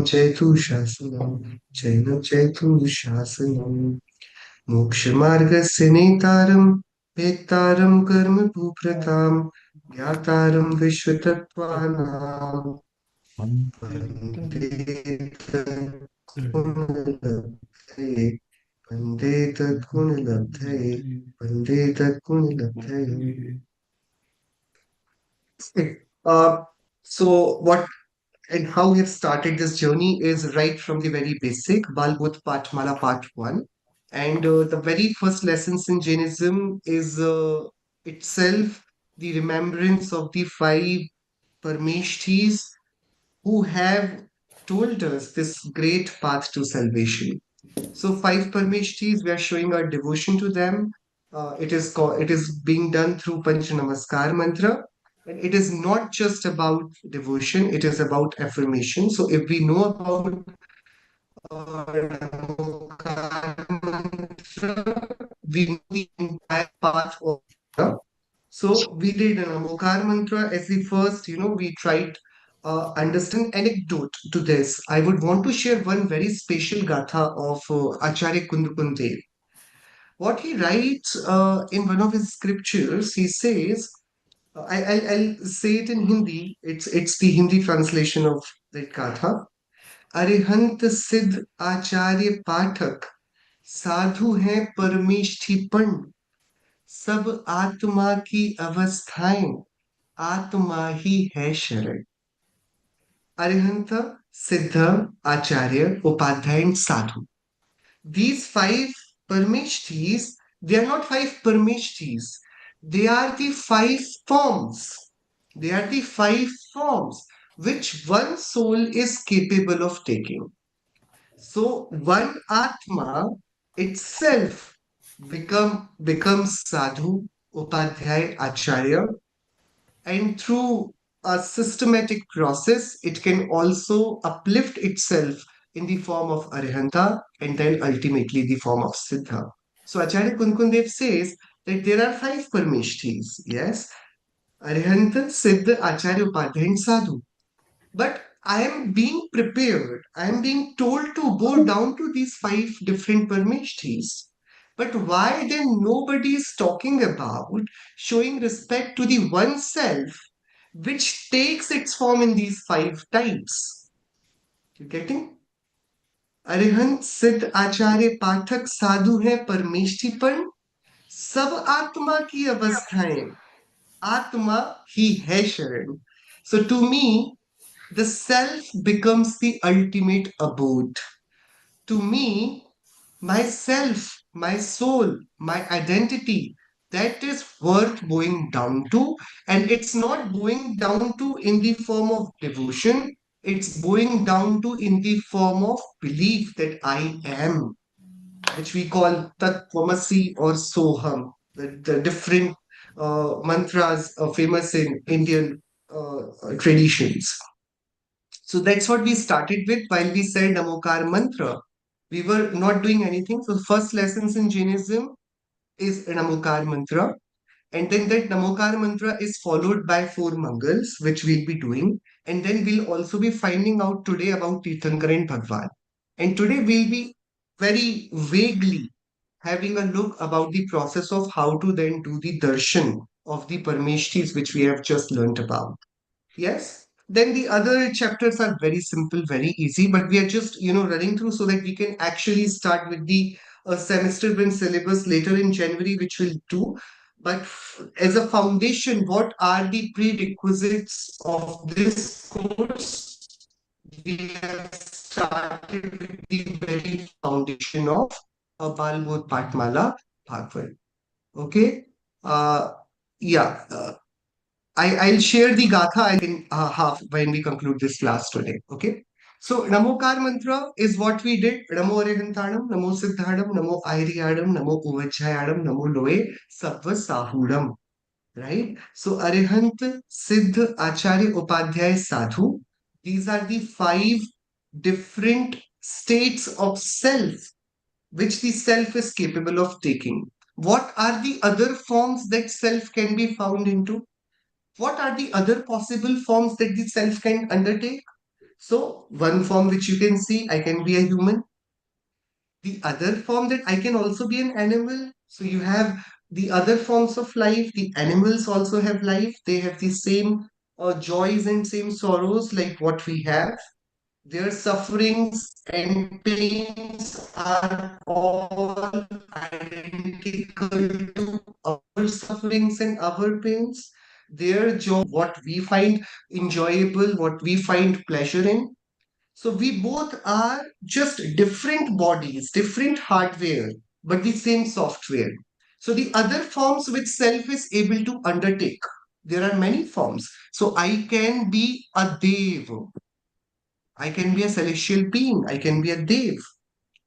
चैतुशासनम् मोक्षमार्गस्य नेतारं वेत्तारं कर्मभूभृतां ज्ञातारं विश्वतत्त्वानां वन्दे तद्गुणलब्धये वन्दे तद्गुणलब्धये वन्दे तद्गुणलब्धये. Uh, so what and how we have started this journey is right from the very basic Balbodh Patmala Part 1. And the very first lessons in Jainism is itself the remembrance of the five Parmeshthis who have told us this great path to salvation. So five Parmeshthis, we are showing our devotion to them. It is being done through Panch Namaskar mantra. And it is not just about devotion, it is about affirmation. So if we know about Namaskar mantra, we know the entire path of mantra. So we did an Namokar mantra as the first, we tried understand anecdote to this. I would want to share one very special gatha of Acharya Kundukundev. What he writes in one of his scriptures, he says, I'll say it in Hindi. It's the Hindi translation of that gatha. Arihant सिद्ध आचार्य पाठक साधु हैं परमेष्ठिपन सब आत्मा की अवस्थाएं आत्मा ही है शरण. Arihanta, Siddha, Acharya, Upadhyay, and Sadhu. These five Parmeshthis, they are not five Parmeshthis. They are the five forms. They are the five forms which one soul is capable of taking. So one Atma itself becomes Sadhu, Upadhyay, Acharya, and through a systematic process, it can also uplift itself in the form of Arihanta and then ultimately the form of Siddha. So Acharya Kunkundev says that there are five Parmeshthis, yes, Arihanta, Siddha, Acharya, Upadhyay, and Sadhu. But I am being prepared, I am being told to go down to these five different Parmeshthis. But why then nobody is talking about showing respect to the one self which takes its form in these five types? You getting? Arihant सिद्ध आचार्य पाठक साधु है परमेष्ठिपन सब आत्मा की अवस्थाएं आत्मा ही है शरण. So to me, the self becomes the ultimate abode. To me, myself, my soul, my identity, that is worth going down to. And it's not going down to in the form of devotion, it's going down to in the form of belief that I am, which we call Tatvamasi or Soham, the different mantras famous in Indian traditions. So that's what we started with while we said Namokar mantra. We were not doing anything. So the first lessons in Jainism is Namokar mantra. And then that Namokar mantra is followed by four mangals, which we'll be doing. And then we'll also be finding out today about Tirthankar and Bhagwaan. And today we'll be very vaguely having a look about the process of how to then do the darshan of the Parmeshthis, which we have just learnt about. Yes. Then the other chapters are very simple, very easy, but we are just, running through so that we can actually start with the semester when syllabus later in January, which we'll do. But as a foundation, what are the prerequisites of this course? We have started with the very foundation of Balbodh Patmala Bhagwan. Okay. Uh, yeah. I'll share the Gatha in half when we conclude this class today. Okay. So Namokar mantra is what we did. Namo Arihantanam, Namo Siddhadam, Namo Airiyadam, Namo Uvajjayadam, Namo Loe Sattva Sahudam. Right? So Arihant, Siddh, Acharya, Upadhyay, Sadhu. These are the five different states of self which the self is capable of taking. What are the other forms that self can be found into? What are the other possible forms that the self can undertake? So one form which you can see, I can be a human. The other form that I can also be an animal. So you have the other forms of life. The animals also have life. They have the same joys and same sorrows like what we have. Their sufferings and pains are all identical to our sufferings and our pains. Their joy, what we find enjoyable, what we find pleasure in. So we both are just different bodies, different hardware, but the same software. So the other forms which self is able to undertake, there are many forms. So I can be a dev, I can be a celestial being, I can be a dev.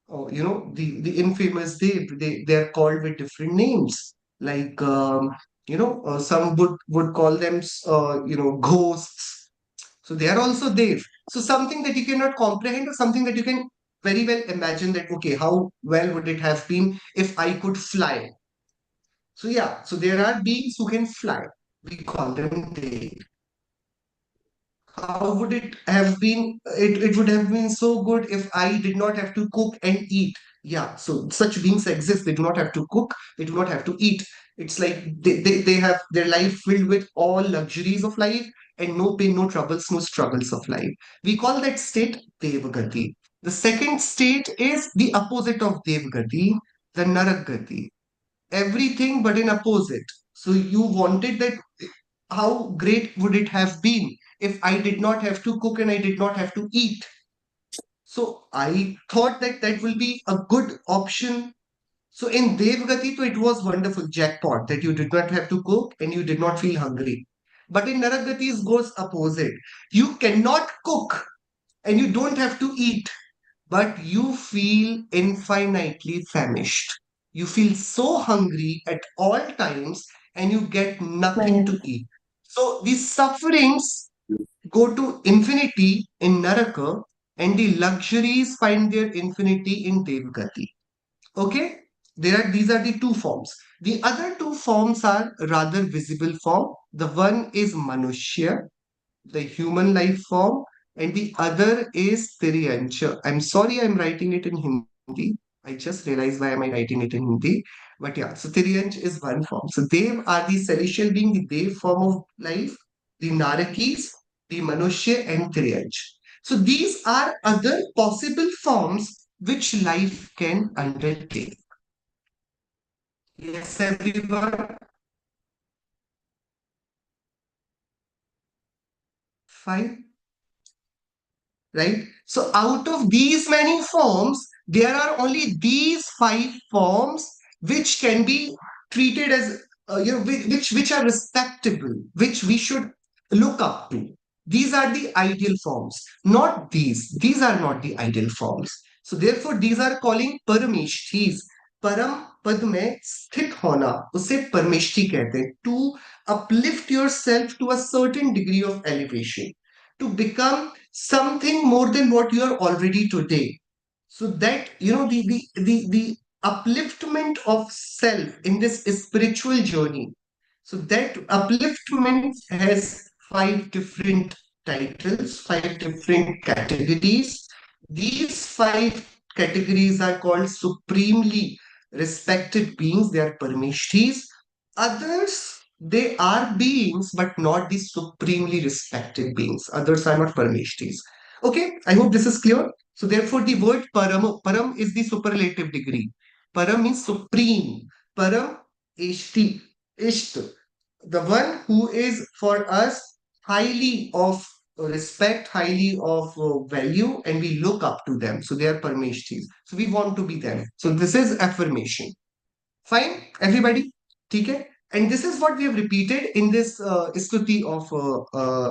Or, the infamous dev, they're called with different names. Like, some would call them, ghosts. So they are also there. So something that you cannot comprehend or something that you can very well imagine that, okay, how well would it have been if I could fly? So yeah, so there are beings who can fly. We call them they. How would it have been? It would have been so good if I did not have to cook and eat. Yeah, so such beings exist. They do not have to cook, they do not have to eat. It's like they have their life filled with all luxuries of life and no pain, no troubles, no struggles of life. We call that state Devagati. The second state is the opposite of Devagati, the Naragati. Everything but an opposite. So you wanted that, how great would it have been if I did not have to cook and I did not have to eat? So I thought that that will be a good option. So in Devgati, so it was wonderful jackpot that you did not have to cook and you did not feel hungry. But in Naragati, it goes opposite. You cannot cook and you don't have to eat, but you feel infinitely famished. You feel so hungry at all times and you get nothing to eat. So these sufferings go to infinity in Naraka and the luxuries find their infinity in Devgati. Okay? These are the two forms. The other two forms are rather visible form. The one is Manushya, the human life form, and the other is Tiryancha. I'm sorry I'm writing it in Hindi. I just realized why am I writing it in Hindi. But yeah, so Tiryanch is one form. So Dev are the celestial being, the Dev form of life, the Narakis, the Manushya, and Tiryanch. So these are other possible forms which life can undertake. Yes, everyone. Fine. Right? So out of these many forms, there are only these five forms which can be treated as, which are respectable, which we should look up to. These are the ideal forms, not these. These are not the ideal forms. So therefore, these are calling parameshthis. परम पद में स्थित होना उसे परमेष्ठि कहते हैं. To uplift yourself to a certain degree of elevation, to become something more than what you are already today. So that, the upliftment of self in this spiritual journey. So that upliftment has five different titles, five different categories. These five categories are called supremely respected beings. They are Parameshthis. Others, they are beings, but not the supremely respected beings. Others are not Parameshthis. Okay, I hope this is clear. So therefore, the word param is the superlative degree. Param means supreme. Param ishti, isht, the one who is for us highly of respect, highly of value, and we look up to them. So they are Parmeshtis. So we want to be them. So this is affirmation. Fine, everybody? Okay? And this is what we have repeated in this stuti of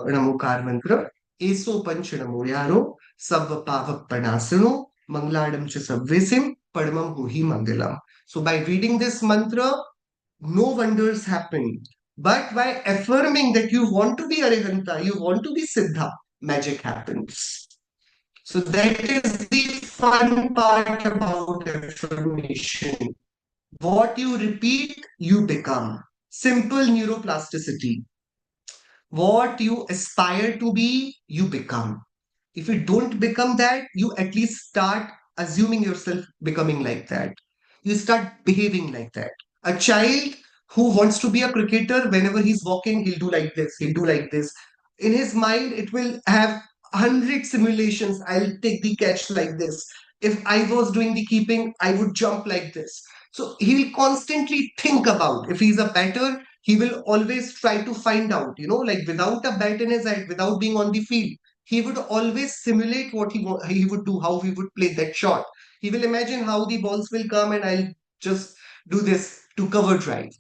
Namokar mantra. Eso panchanamo yaro, sabva pavak panasano, mangladam cha sabvesim, padmam huhi mangalam. So by reading this mantra, no wonders happen. But by affirming that you want to be Arihanta, you want to be Siddha, magic happens. So that is the fun part about affirmation. What you repeat, you become. Simple neuroplasticity. What you aspire to be, you become. If you don't become that, you at least start assuming yourself becoming like that. You start behaving like that. A child who wants to be a cricketer, whenever he's walking, he'll do like this, he'll do like this. In his mind, it will have 100 simulations. I'll take the catch like this. If I was doing the keeping, I would jump like this. So he will constantly think about, if he's a batter, he will always try to find out, like without a bat in his hand, without being on the field, he would always simulate what he would do, how he would play that shot. He will imagine how the balls will come and I'll just do this to cover drive.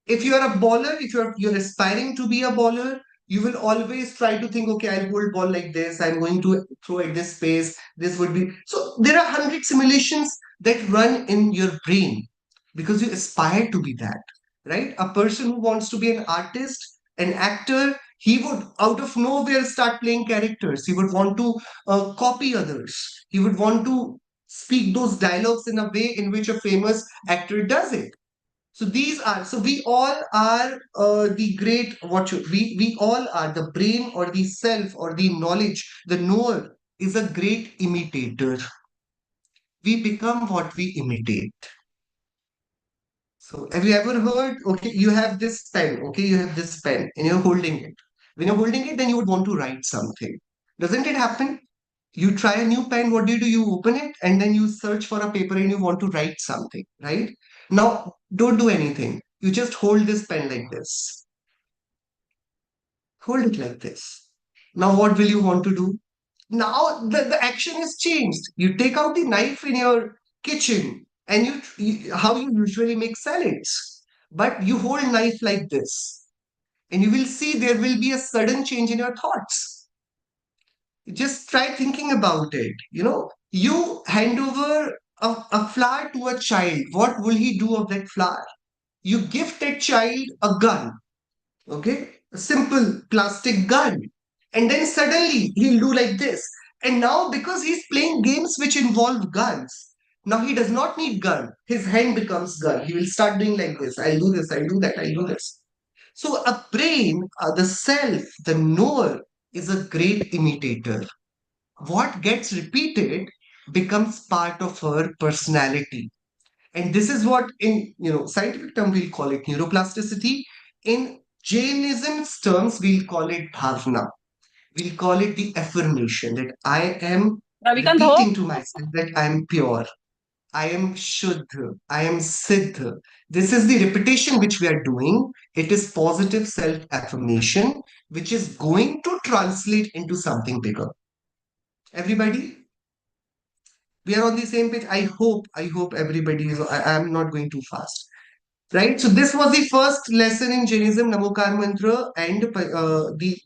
If you are a bowler, if you're aspiring to be a bowler, you will always try to think, okay, I'll hold ball like this, I'm going to throw at this space, this would be. So there are 100 simulations that run in your brain because you aspire to be that, right? A person who wants to be an artist, an actor, he would out of nowhere start playing characters. He would want to copy others. He would want to speak those dialogues in a way in which a famous actor does it. So these are, so we all are the great, we all are the brain or the self or the knowledge, the knower is a great imitator. We become what we imitate. So have you ever heard, okay, you have this pen, okay, you have this pen and you're holding it. When you're holding it, then you would want to write something. Doesn't it happen? You try a new pen, what do? You open it and then you search for a paper and you want to write something, right? Now, don't do anything. You just hold this pen like this. Hold it like this. Now, what will you want to do? Now, the action is changed. You take out the knife in your kitchen and how you usually make salads. But you hold knife like this and you will see there will be a sudden change in your thoughts. Just try thinking about it. You hand over a flower to a child. What will he do of that flower? You gift that child a gun, okay? A simple plastic gun. And then suddenly he'll do like this. And now, because he's playing games which involve guns, now he does not need gun. His hand becomes gun. He will start doing like this. I'll do this, I'll do that, I'll do this. So a brain, the self, the knower, is a great imitator. What gets repeated becomes part of her personality. And this is what in scientific term we'll call it neuroplasticity. In Jainism's terms, we'll call it bhavna. We'll call it the affirmation that I am Ravikant ho. repeating to myself that I am pure, I am shuddha, I am siddha. This is the repetition which we are doing. It is positive self affirmation, which is going to translate into something bigger. Everybody, we are on the same page. I hope everybody is. I am not going too fast. Right. So this was the first lesson in Jainism, Namokar Mantra, and the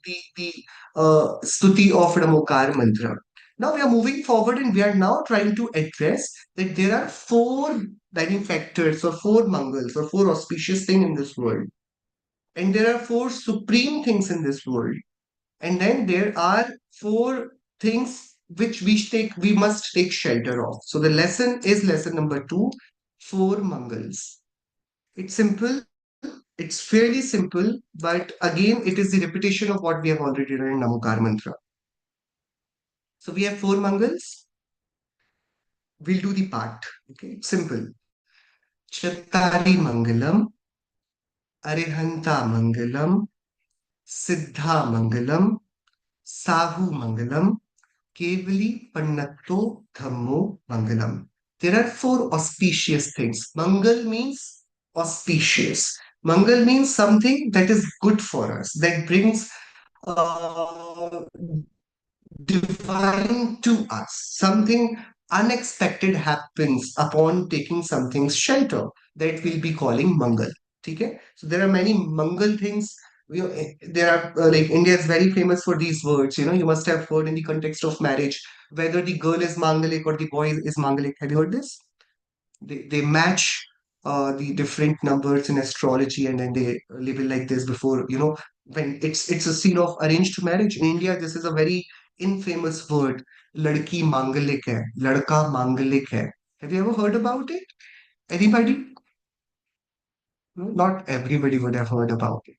Stuti of Namokar Mantra. Now we are moving forward, and we are now trying to address that there are four benefactors or four mangals or four auspicious things in this world, and there are four supreme things in this world, and then there are four things which we must take shelter of. So the lesson is lesson number 2, four mangals. It's simple, it's fairly simple, but again, it is the repetition of what we have already done in Namokar Mantra. So we have four mangals. We'll do the part. Okay, it's simple. Chattari Mangalam, Arihanta Mangalam, Siddha Mangalam, Sahu Mangalam, Kevali Pannatto Dhammo Mangalam. There are four auspicious things. Mangal means auspicious. Mangal means something that is good for us, that brings divine to us. Something unexpected happens upon taking something's shelter that we'll be calling Mangal. Okay? So there are many Mangal things. There are like India is very famous for these words. You must have heard in the context of marriage whether the girl is Mangalik or the boy is Mangalik. Have you heard this? They match the different numbers in astrology and then they label like this before when it's a scene of arranged marriage in India. This is a very infamous word. Ladki mangalik hai, ladka mangalik hai. Have you ever heard about it? Anybody? No, not everybody would have heard about it.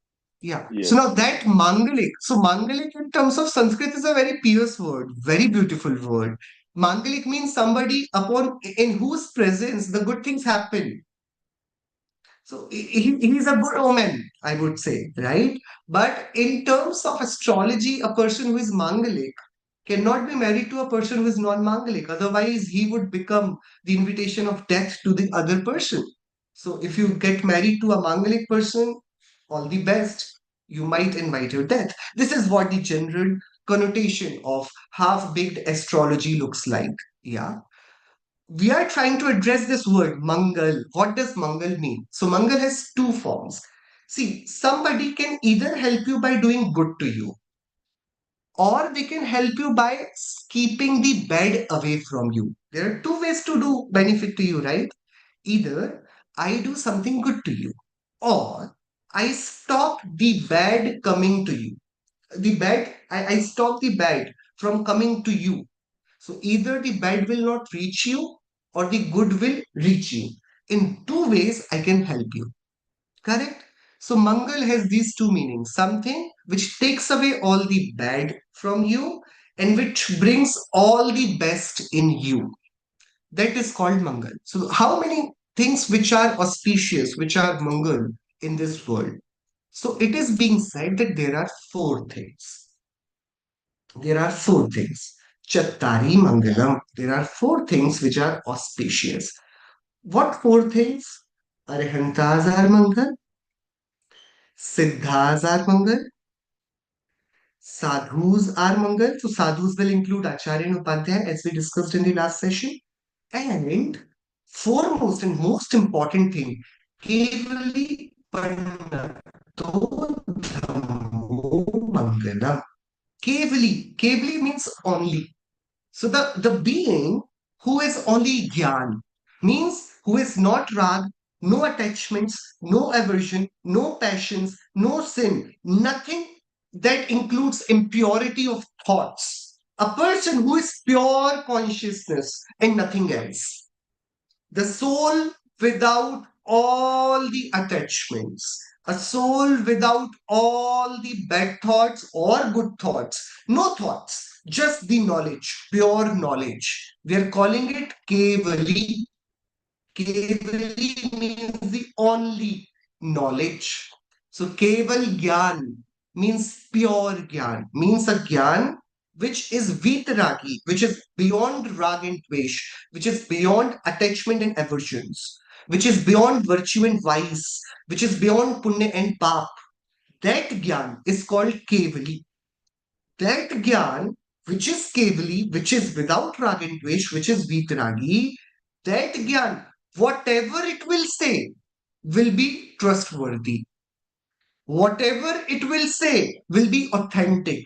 Yeah. So now Yes. that Mangalik, so Mangalik in terms of Sanskrit is a very pious word, very beautiful word. Mangalik means somebody upon in whose presence the good things happen. So he's a good omen, I would say, right? But in terms of astrology, a person who is Mangalik cannot be married to a person who is non-Mangalik. Otherwise, he would become the invitation of death to the other person. So if you get married to a Mangalik person, all the best. You might invite your death. This is what the general connotation of half-baked astrology looks like. Yeah. We are trying to address this word mangal. What does mangal mean? So mangal has two forms. See, somebody can either help you by doing good to you, or they can help you by keeping the bad away from you. There are two ways to do benefit to you, right? Either I do something good to you, or I stop the bad coming to you. I stop the bad from coming to you. So either the bad will not reach you or the good will reach you. In two ways, I can help you. Correct? So Mangal has these two meanings, something which takes away all the bad from you and which brings all the best in you. That is called Mangal. So, how many things which are auspicious, which are Mangal in this world? So, it is being said that there are four things. There are four things. Chattari Mangalam. There are four things which are auspicious. What four things? Arihantas are Mangal, Siddhas are Mangal, Sadhus are Mangal. So sadhus will include Acharya and Upadhyaya as we discussed in the last session. And foremost and most important thing, Kevali Pannato Dhammo Mangalam. Kevali. Kevali means only. So the being who is only Gyan means who is not rag, no attachments, no aversion, no passions, no sin, nothing that includes impurity of thoughts. A person who is pure consciousness and nothing else. The soul without all the attachments, a soul without all the bad thoughts or good thoughts, no thoughts, just the knowledge, pure knowledge. We are calling it Kevali. Kevali means the only knowledge. So Keval Gyan means pure Gyan, means a Gyan which is Vitaragi, which is beyond rag and dvesh, which is beyond attachment and aversions, which is beyond virtue and vice, which is beyond punya and pap. That Gyan is called Kevali. That Gyan, which is Kevali, which is without rag and dvesh, which is Vitaragi, that Gyan, whatever it will say, will be trustworthy. Whatever it will say will be authentic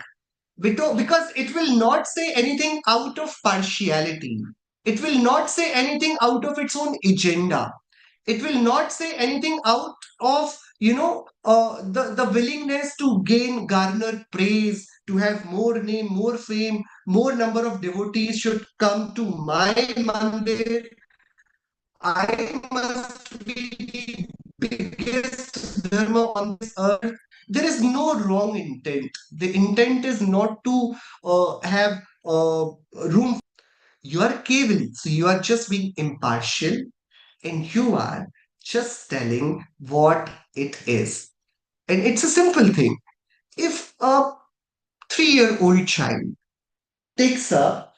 because it will not say anything out of partiality. It will not say anything out of its own agenda. It will not say anything out of the willingness to gain garner praise, to have more name, more fame, more number of devotees should come to my mandir. I must be the biggest dharma on this earth. There is no wrong intent. The intent is not to have room. You are cavil, so you are just being impartial and you are just telling what it is. And it's a simple thing. If a 3-year-old child takes up,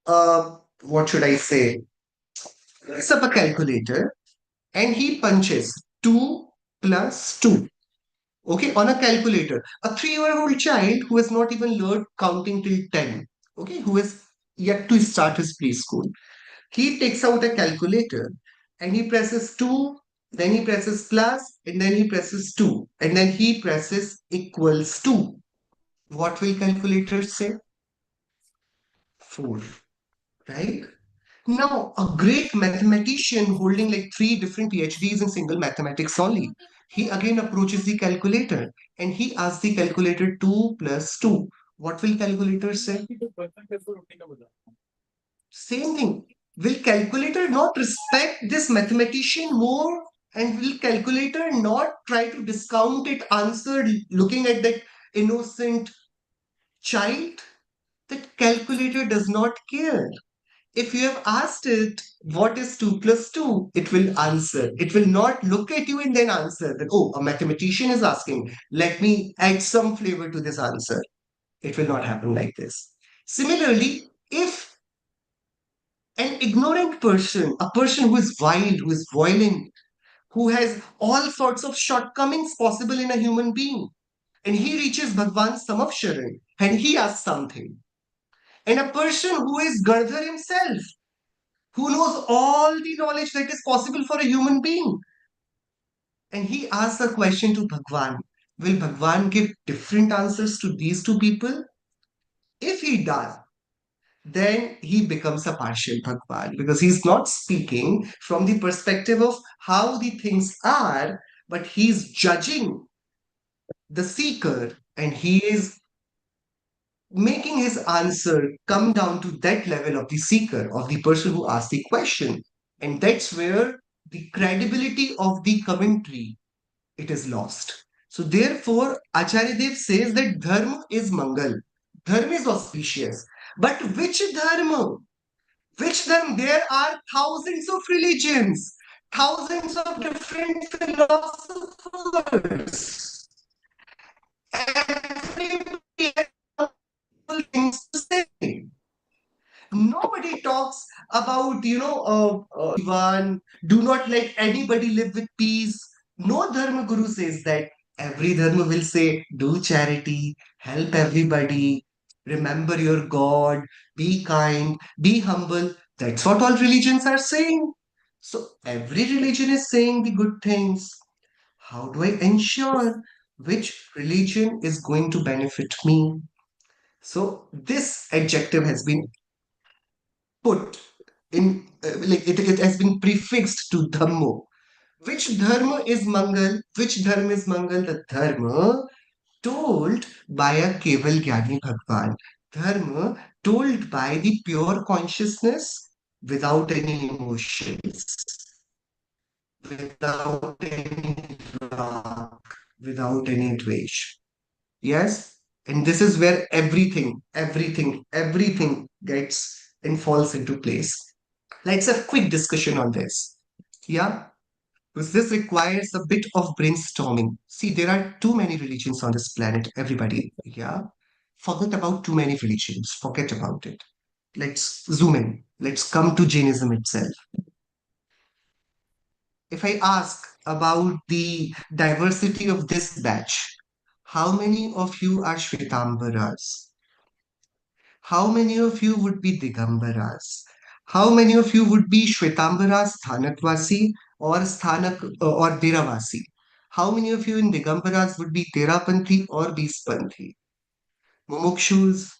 what should I say, picks up a calculator and he punches 2 plus 2. Okay, on a calculator. A 3-year-old child who has not even learned counting till 10, okay, who is yet to start his preschool. He takes out a calculator and he presses 2, then he presses plus, and then he presses 2, and then he presses equals 2. What will calculator say? 4, right? Now, a great mathematician holding like three different PhDs in single mathematics only, he again approaches the calculator and he asks the calculator 2 plus 2. What will calculator say? Same thing. Will calculator not respect this mathematician more? And will calculator not try to discount it answer looking at that innocent child? That calculator does not care. If you have asked it, what is 2 plus 2? It will answer. It will not look at you and then answer that, oh, a mathematician is asking. Let me add some flavor to this answer. It will not happen like this. Similarly, if an ignorant person, a person who is wild, who is violent, who has all sorts of shortcomings possible in a human being, and he reaches Bhagwan Samavsharan and he asks something. And a person who is Gardhar himself, who knows all the knowledge that is possible for a human being, and he asks a question to Bhagwan, will Bhagwan give different answers to these two people? If he does, then he becomes a partial Bhagwan because he's not speaking from the perspective of how the things are, but he's judging the seeker and he is making his answer come down to that level of the seeker, of the person who asked the question. And that's where the credibility of the commentary it is lost. So therefore, Acharya Dev says that dharma is mangal, dharma is auspicious. But which dharma? Which dharma? There are thousands of religions, thousands of different philosophers. Everybody has multiple things to say. Nobody talks about, one, do not let anybody live with peace. No Dharma Guru says that. Every Dharma will say, do charity, help everybody, remember your God, be kind, be humble. That's what all religions are saying. So every religion is saying the good things. How do I ensure which religion is going to benefit me? So this adjective has been put in it has been prefixed to dhammo. Which dharma is mangal? Which dharma is mangal? The dharma told by a keval gyani bhagwan. Dharma told by the pure consciousness without any emotions, without any rag, without any dvesh. Yes? And this is where everything gets and falls into place. Let's have a quick discussion on this. Yeah? Because this requires a bit of brainstorming. See, there are too many religions on this planet, everybody. Yeah? Forget about too many religions. Forget about it. Let's zoom in. Let's come to Jainism itself. If I ask about the diversity of this batch, how many of you are Shvetambaras? How many of you would be Digambaras? How many of you would be Shvetambaras Sthanakvasi or Sthanak or Deravasi? How many of you in Digambaras would be Terapanthi or Bispanthi? Mumukshus,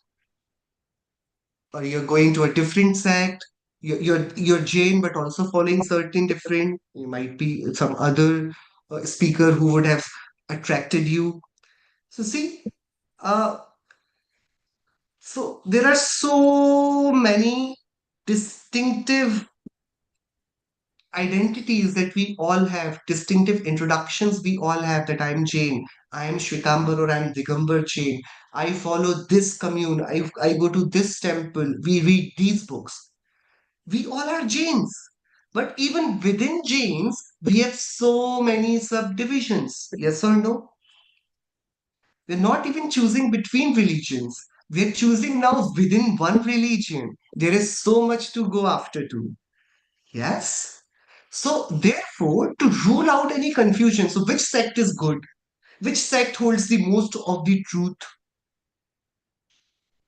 or you're going to a different sect? You're Jain, but also following certain different. You might be some other speaker who would have attracted you. So see, uh, so there are so many distinctive identities that we all have, distinctive introductions we all have that I'm Jain, I am Shwetambar or I'm Digambar Jain. I follow this commune, I go to this temple, we read these books. We all are Jains. But even within Jains, we have so many subdivisions. Yes or no? We're not even choosing between religions. We're choosing now within one religion. There is so much to go after too. Yes? So, therefore, to rule out any confusion, so which sect is good? Which sect holds the most of the truth?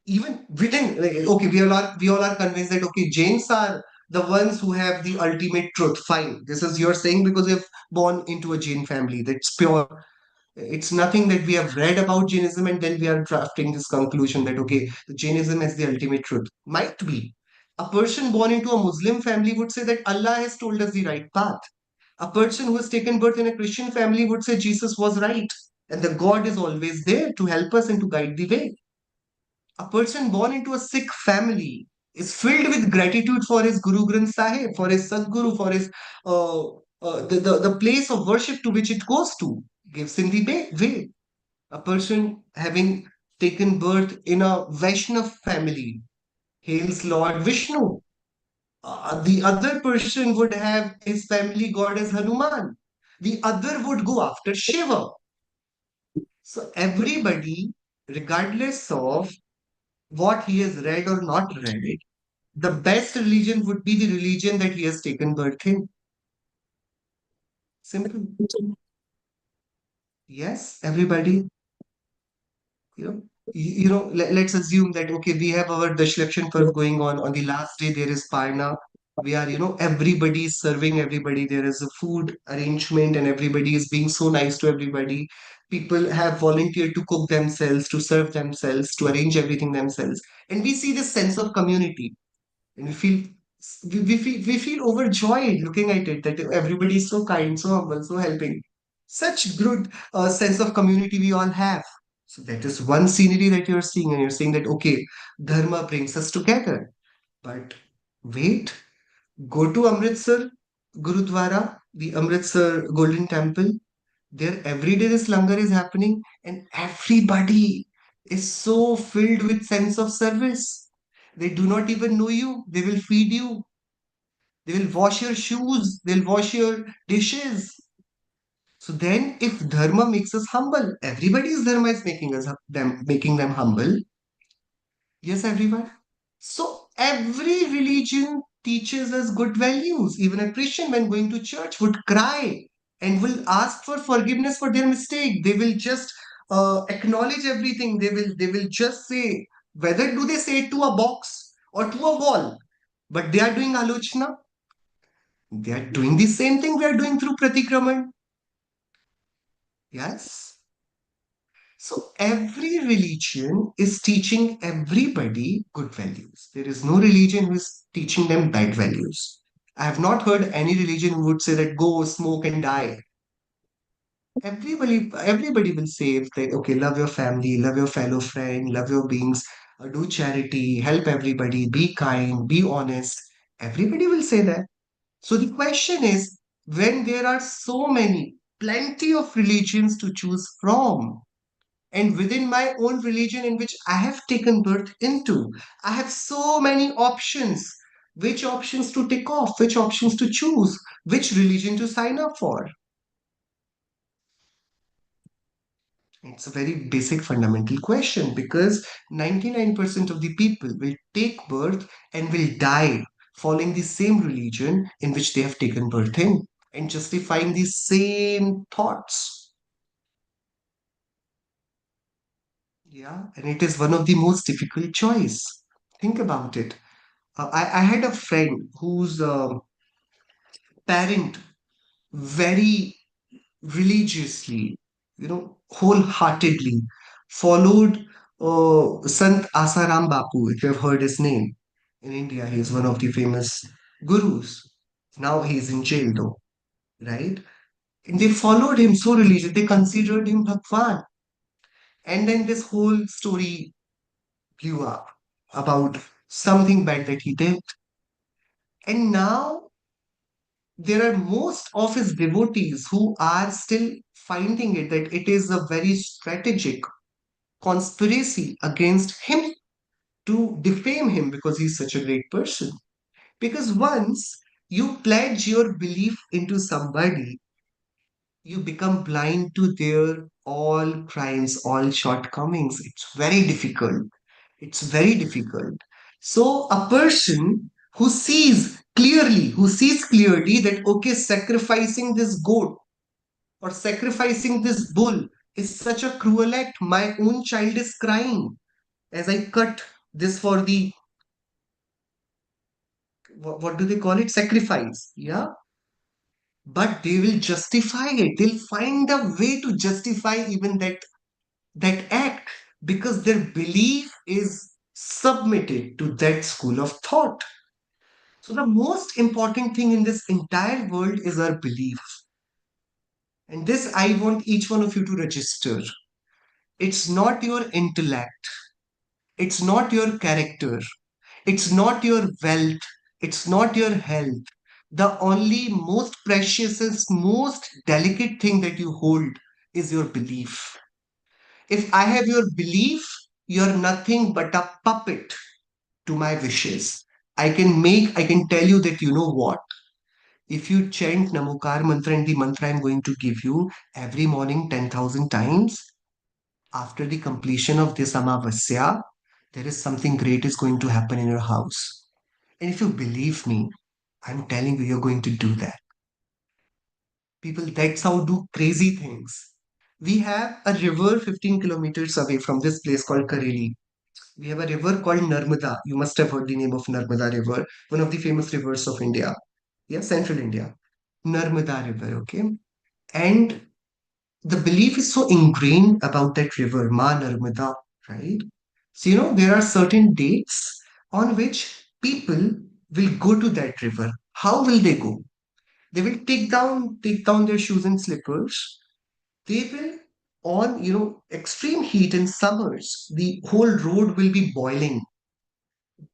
Even within, okay, we all are convinced that okay, Jains are the ones who have the ultimate truth. Fine. This is you're saying because you've born into a Jain family. That's pure. It's nothing that we have read about Jainism and then we are drafting this conclusion that okay, the Jainism is the ultimate truth. Might be. A person born into a Muslim family would say that Allah has told us the right path. A person who has taken birth in a Christian family would say Jesus was right and the God is always there to help us and to guide the way. A person born into a Sikh family is filled with gratitude for his Guru Granth Sahib, for his Sadguru, for his the place of worship to which it goes to gives him the way. A person having taken birth in a Vaishnav family hails Lord Vishnu. The other person would have his family god as Hanuman. The other would go after Shiva. So everybody, regardless of what he has read or not read, the best religion would be the religion that he has taken birth in. Simple. Yes, everybody, you know, let's assume that okay, we have our Dashlekshan Parv going on. On the last day, there is Parna. We are, everybody is serving everybody. There is a food arrangement, and everybody is being so nice to everybody. People have volunteered to cook themselves, to serve themselves, to arrange everything themselves, and we see this sense of community, and we feel overjoyed looking at it that everybody is so kind, so humble, so helping. Such good sense of community we all have. So that is one scenery that you're seeing, and you're saying that okay, dharma brings us together. But wait, go to Amritsar Gurudwara, the Amritsar Golden Temple. There every day this langar is happening, and everybody is so filled with sense of service. They do not even know you. They will feed you. They will wash your shoes. They'll wash your dishes. So then, if dharma makes us humble, everybody's dharma is making them humble. Yes, everyone. So every religion teaches us good values. Even a Christian, when going to church, would cry and will ask for forgiveness for their mistake. They will just acknowledge everything. They will just say, whether do they say it to a box or to a wall, but they are doing alochna. They are doing the same thing we are doing through pratikraman. Yes. So every religion is teaching everybody good values. There is no religion who is teaching them bad values. I have not heard any religion who would say that go smoke and die. Everybody will say that okay, love your family, love your fellow friend, love your beings, do charity, help everybody, be kind, be honest. Everybody will say that. So the question is, when there are so many, plenty of religions to choose from, and within my own religion in which I have taken birth into, I have so many options. Which options to tick off, which options to choose, which religion to sign up for. It's a very basic fundamental question because 99% of the people will take birth and will die following the same religion in which they have taken birth in and justifying the same thoughts. Yeah, and it is one of the most difficult choice. Think about it. I had a friend whose parent very religiously, wholeheartedly followed Sant Asaram Bapu, if you have heard his name. In India, he is one of the famous gurus. Now he is in jail though, right? And they followed him so religiously, they considered him bhagwaan. And then this whole story blew up about something bad that he did. And now there are most of his devotees who are still finding it that it is a very strategic conspiracy against him to defame him because he's such a great person. Because once you pledge your belief into somebody, you become blind to their all crimes, all shortcomings. It's very difficult. It's very difficult. So a person who sees clearly that okay, sacrificing this goat or sacrificing this bull is such a cruel act. My own child is crying as I cut this for the what do they call it? Sacrifice. Yeah. But they will justify it. They'll find a way to justify even that act because their belief is submitted to that school of thought. So the most important thing in this entire world is our belief. And this I want each one of you to register. It's not your intellect. It's not your character. It's not your wealth. It's not your health. The only most precious and most delicate thing that you hold is your belief. If I have your belief, you're nothing but a puppet to my wishes. I can tell you that you know what? If you chant Namokar mantra and the mantra I'm going to give you every morning 10,000 times, after the completion of this Amavasya, there is something great is going to happen in your house. And if you believe me, I'm telling you, you're going to do that. People, that's how do crazy things. We have a river 15 kilometers away from this place called Kareli. We have a river called Narmada. You must have heard the name of Narmada River, one of the famous rivers of India. Yeah, central India. Narmada River, okay? And the belief is so ingrained about that river, Ma Narmada, right? So, there are certain dates on which people will go to that river. How will they go? They will take down their shoes and slippers. They will, on, extreme heat in summers, the whole road will be boiling.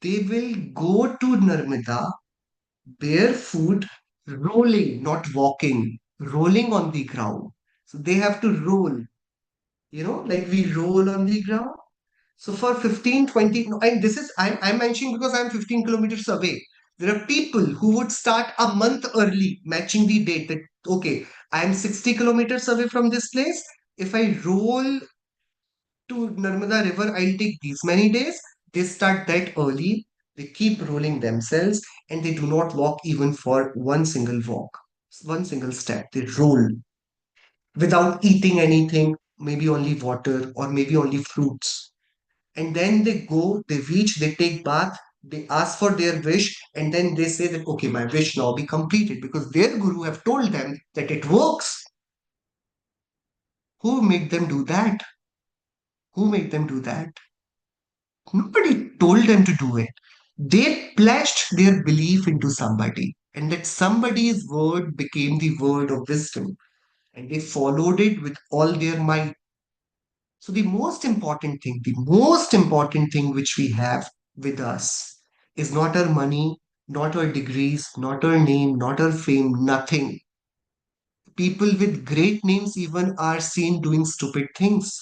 They will go to Narmada barefoot, rolling, not walking, rolling on the ground. So they have to roll, like we roll on the ground. So for 15, 20, no, and this is, I'm mentioning because I'm 15 kilometers away. There are people who would start a month early, matching the date that, okay, I'm 60 kilometers away from this place. If I roll to Narmada River, I'll take these many days. They start that early. They keep rolling themselves and they do not walk even for one single walk, one single step. They roll without eating anything, maybe only water or maybe only fruits. And then they go, they reach, they take bath, they ask for their wish, and then they say that, okay, my wish now be completed because their guru have told them that it works. Who made them do that? Who made them do that? Nobody told them to do it. They pledged their belief into somebody, and that somebody's word became the word of wisdom, and they followed it with all their might. So, the most important thing which we have with us is not our money, not our degrees, not our name, not our fame, nothing. People with great names even are seen doing stupid things.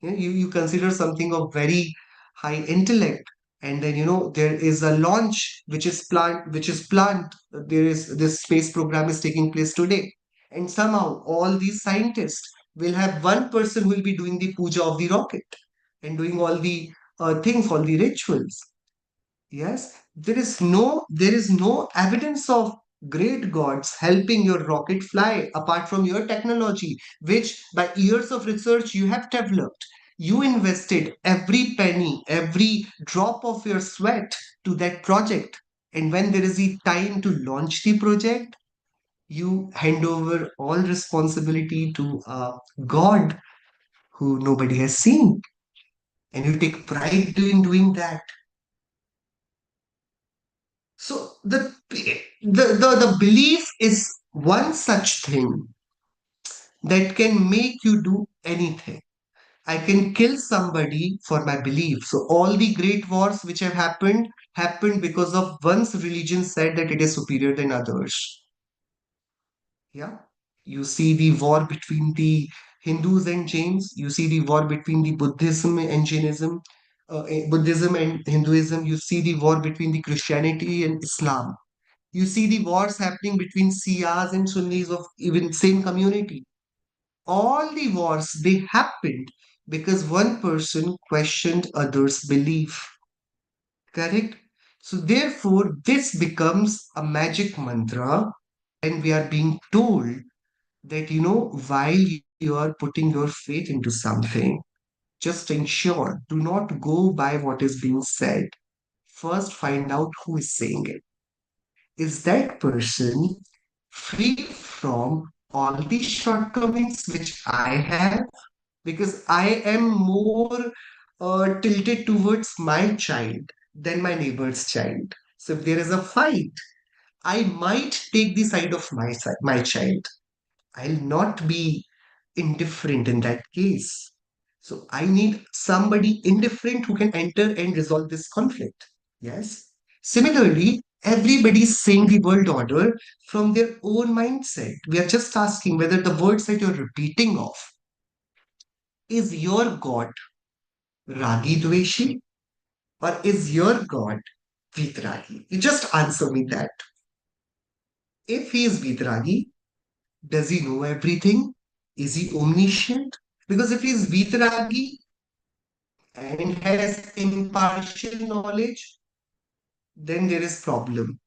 Yeah, you consider something of very high intellect, and then there is a launch which is planned. There is this space program is taking place today, and somehow all these scientists will have one person who will be doing the puja of the rocket and doing all the things, all the rituals. Yes, there is no evidence of great gods helping your rocket fly apart from your technology, which by years of research you have developed. You invested every penny, every drop of your sweat to that project. And when there is a time to launch the project, you hand over all responsibility to a God who nobody has seen. And you take pride in doing that. So the belief is one such thing that can make you do anything. I can kill somebody for my belief. So all the great wars which have happened because of one's religion said that it is superior than others. Yeah. You see the war between the Hindus and Jains. You see the war between the Buddhism and Jainism, Buddhism and Hinduism. You see the war between the Christianity and Islam. You see the wars happening between Shias and Sunnis of even same community. All the wars they happened because one person questioned others' belief. Correct? So therefore, this becomes a magic mantra, and we are being told that while you are putting your faith into something, just ensure do not go by what is being said. First, find out who is saying it. Is that person free from all the shortcomings which I have? Because I am more tilted towards my child than my neighbor's child. So if there is a fight, I might take the side of my child. I'll not be indifferent in that case. So I need somebody indifferent who can enter and resolve this conflict. Yes. Similarly, Everybody's saying the world order from their own mindset. We are just asking whether the words that you're repeating of is your God Ragi Dveshi or is your God Vitragi? You just answer me that. If he is Vitragi, does he know everything? Is he omniscient? Because if he is Vitragi and has impartial knowledge, then there is problem.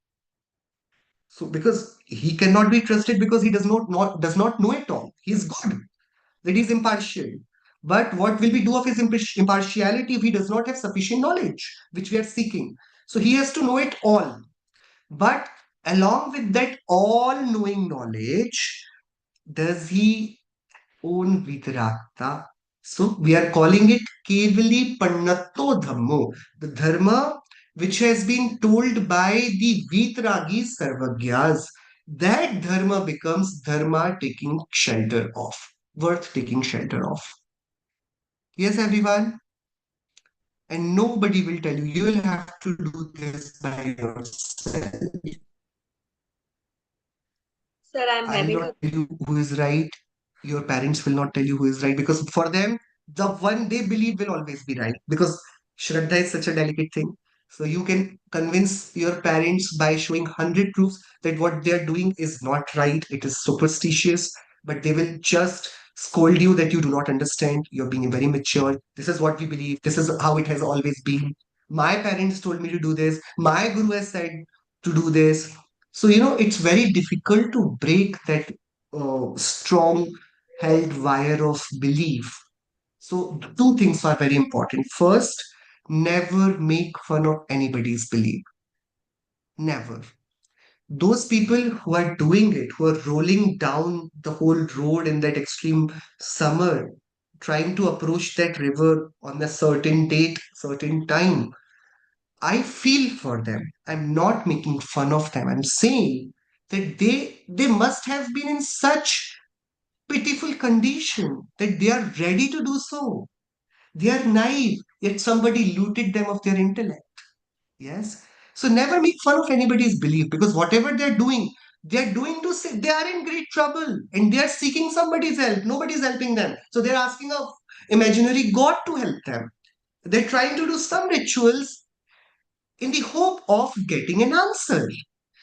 So because he cannot be trusted because he does not know it all. He is good, that he is impartial. But what will we do of his impartiality if he does not have sufficient knowledge, which we are seeking? So he has to know it all. But along with that all-knowing knowledge, does he own Vitaragta? So we are calling it Kevali Pannato Dhammo, the dharma which has been told by the Vitragi Sarvagyas. That dharma becomes dharma taking shelter of, worth taking shelter of. Yes, everyone. And nobody will tell you, you will have to do this by yourself. Sir, I'm I'll having a not tell you who is right. Your parents will not tell you who is right because for them, the one they believe will always be right because Shraddha is such a delicate thing. So you can convince your parents by showing 100 proofs that what they are doing is not right, it is superstitious, but they will just scold you that you do not understand, you're being very mature. This is what we believe, this is how it has always been. My parents told me to do this, my guru has said to do this. So, it's very difficult to break that strong held wire of belief. So, two things are very important. First, never make fun of anybody's belief. Never. Those people who are doing it, who are rolling down the whole road in that extreme summer, trying to approach that river on a certain date, certain time, I feel for them. I'm not making fun of them. I'm saying that they must have been in such pitiful condition that they are ready to do so. They are naive, yet somebody looted them of their intellect. Yes. So never make fun of anybody's belief because whatever they're doing to say they are in great trouble and they are seeking somebody's help. Nobody's helping them. So they're asking a imaginary God to help them. They're trying to do some rituals in the hope of getting an answer.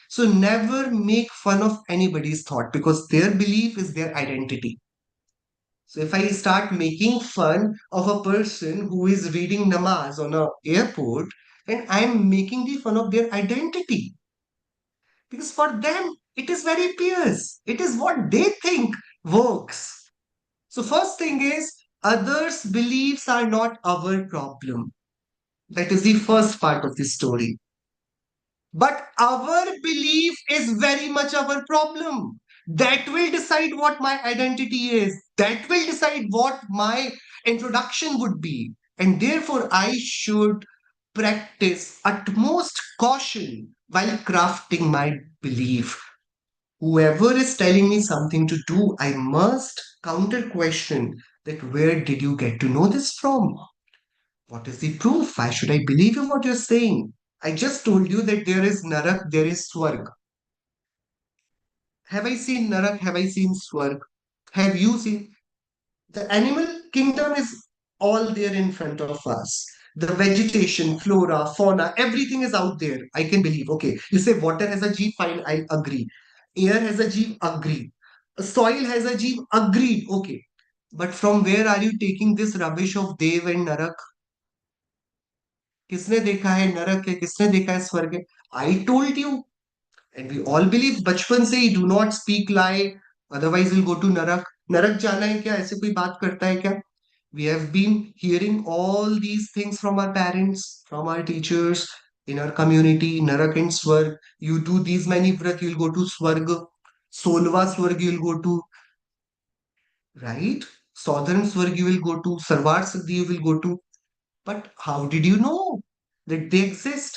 So never make fun of anybody's thought because their belief is their identity. So if I start making fun of a person who is reading namaz on a airport, then I'm making the fun of their identity. Because for them, it is very pious. It is what they think works. So first thing is, others' beliefs are not our problem. That is the first part of the story. But our belief is very much our problem. That will decide what my identity is. That will decide what my introduction would be. And therefore, I should practice utmost caution while crafting my belief. Whoever is telling me something to do, I must counter question that where did you get to know this from? What is the proof? Why should I believe in what you're saying? I just told you that there is Narak, there is Swarg. Have I seen Narak? Have I seen Swarg? Have you seen? The animal kingdom is all there in front of us. The vegetation, flora, fauna, everything is out there. I can believe. Okay, you say water has a G, fine, I agree. Air has a G, agree. Soil has a G, agreed. Okay. But from where are you taking this rubbish of Dev and Narak? किसने देखा है नरक है किसने देखा है स्वर्ग है I told you and we all believe बचपन से ही do not speak lie otherwise will go to नरक नरक जाना है क्या ऐसे कोई बात करता है क्या we have been hearing all these things from our parents from our teachers in our community narak and swarg you do these many vrat you'll go to swarg solva swarg you'll go to right southern swarg you will go to sarvar siddhi you will go to. But how did you know that they exist?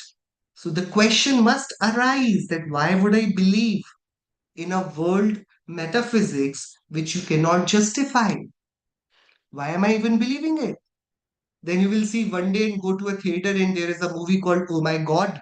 So the question must arise that why would I believe in a world metaphysics which you cannot justify? Why am I even believing it? Then you will see one day and go to a theater and there is a movie called Oh My God.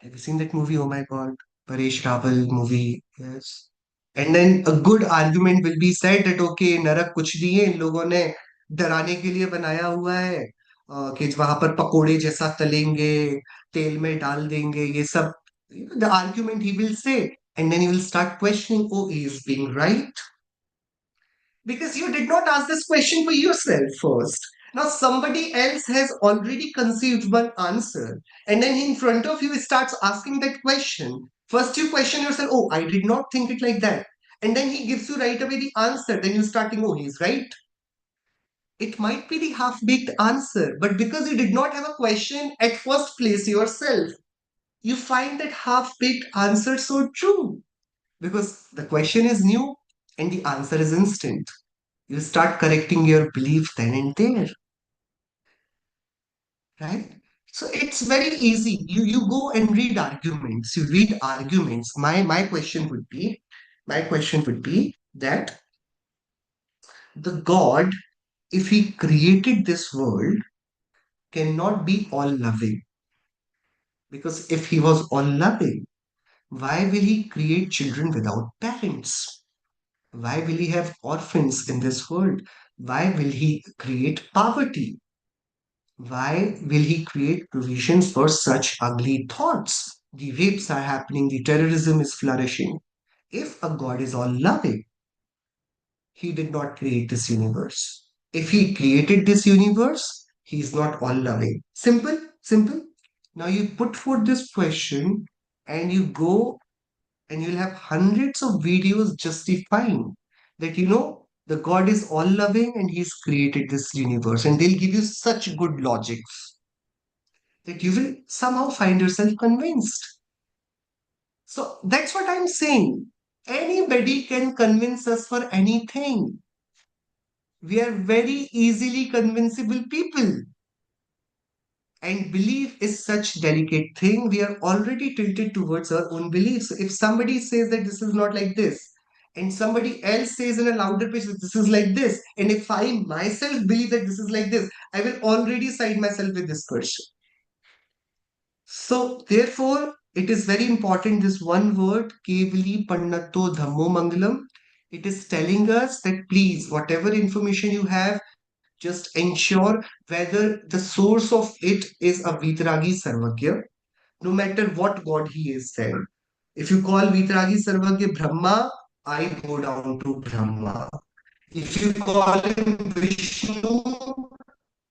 Have you seen that movie? Oh my God, Paresh Rawal movie. Yes. And then a good argument will be said that okay, नरक कुछ नहीं है, इन लोगों ने डराने के लिए बनाया हुआ है, कि वहां पर पकोड़े जैसा तलेंगे, तेल में डाल देंगे, ये सब. The argument he will say, and then you will start questioning, oh, he is being right. Because you did not ask this question for yourself first. Now somebody else has already conceived one answer, and then in front of you starts asking that question. First you question yourself, oh, I did not think it like that. And then he gives you right away the answer. Then you starting, oh, he's right. It might be the half-baked answer, but because you did not have a question at first place yourself, you find that half-baked answer so true. Because the question is new and the answer is instant. You start correcting your belief then and there, right? So it's very easy. You go and read arguments. You read arguments. My question would be that the God, if he created this world, cannot be all loving. Because if he was all loving, why will he create children without parents? Why will he have orphans in this world? Why will he create poverty? Why will he create provisions for such ugly thoughts? The rapes are happening, the terrorism is flourishing. If a God is all loving, he did not create this universe. If he created this universe, he is not all loving. Simple, simple. Now you put forth this question and you go and you'll have hundreds of videos justifying that, the God is all loving and he's created this universe. And they'll give you such good logics that you will somehow find yourself convinced. So that's what I'm saying. Anybody can convince us for anything. We are very easily convincible people. And belief is such delicate thing. We are already tilted towards our own beliefs. If somebody says that this is not like this, and somebody else says in a louder pitch that this is like this, and if I myself believe that this is like this, I will already side myself with this person. So, therefore, it is very important this one word, Kevali Pannato Dhammo Mangalam. It is telling us that please, whatever information you have, just ensure whether the source of it is a Vitragi Sarvagya, no matter what God he is then. If you call Vitragi Sarvagya Brahma, I go down to Brahma. If you call him Vishnu,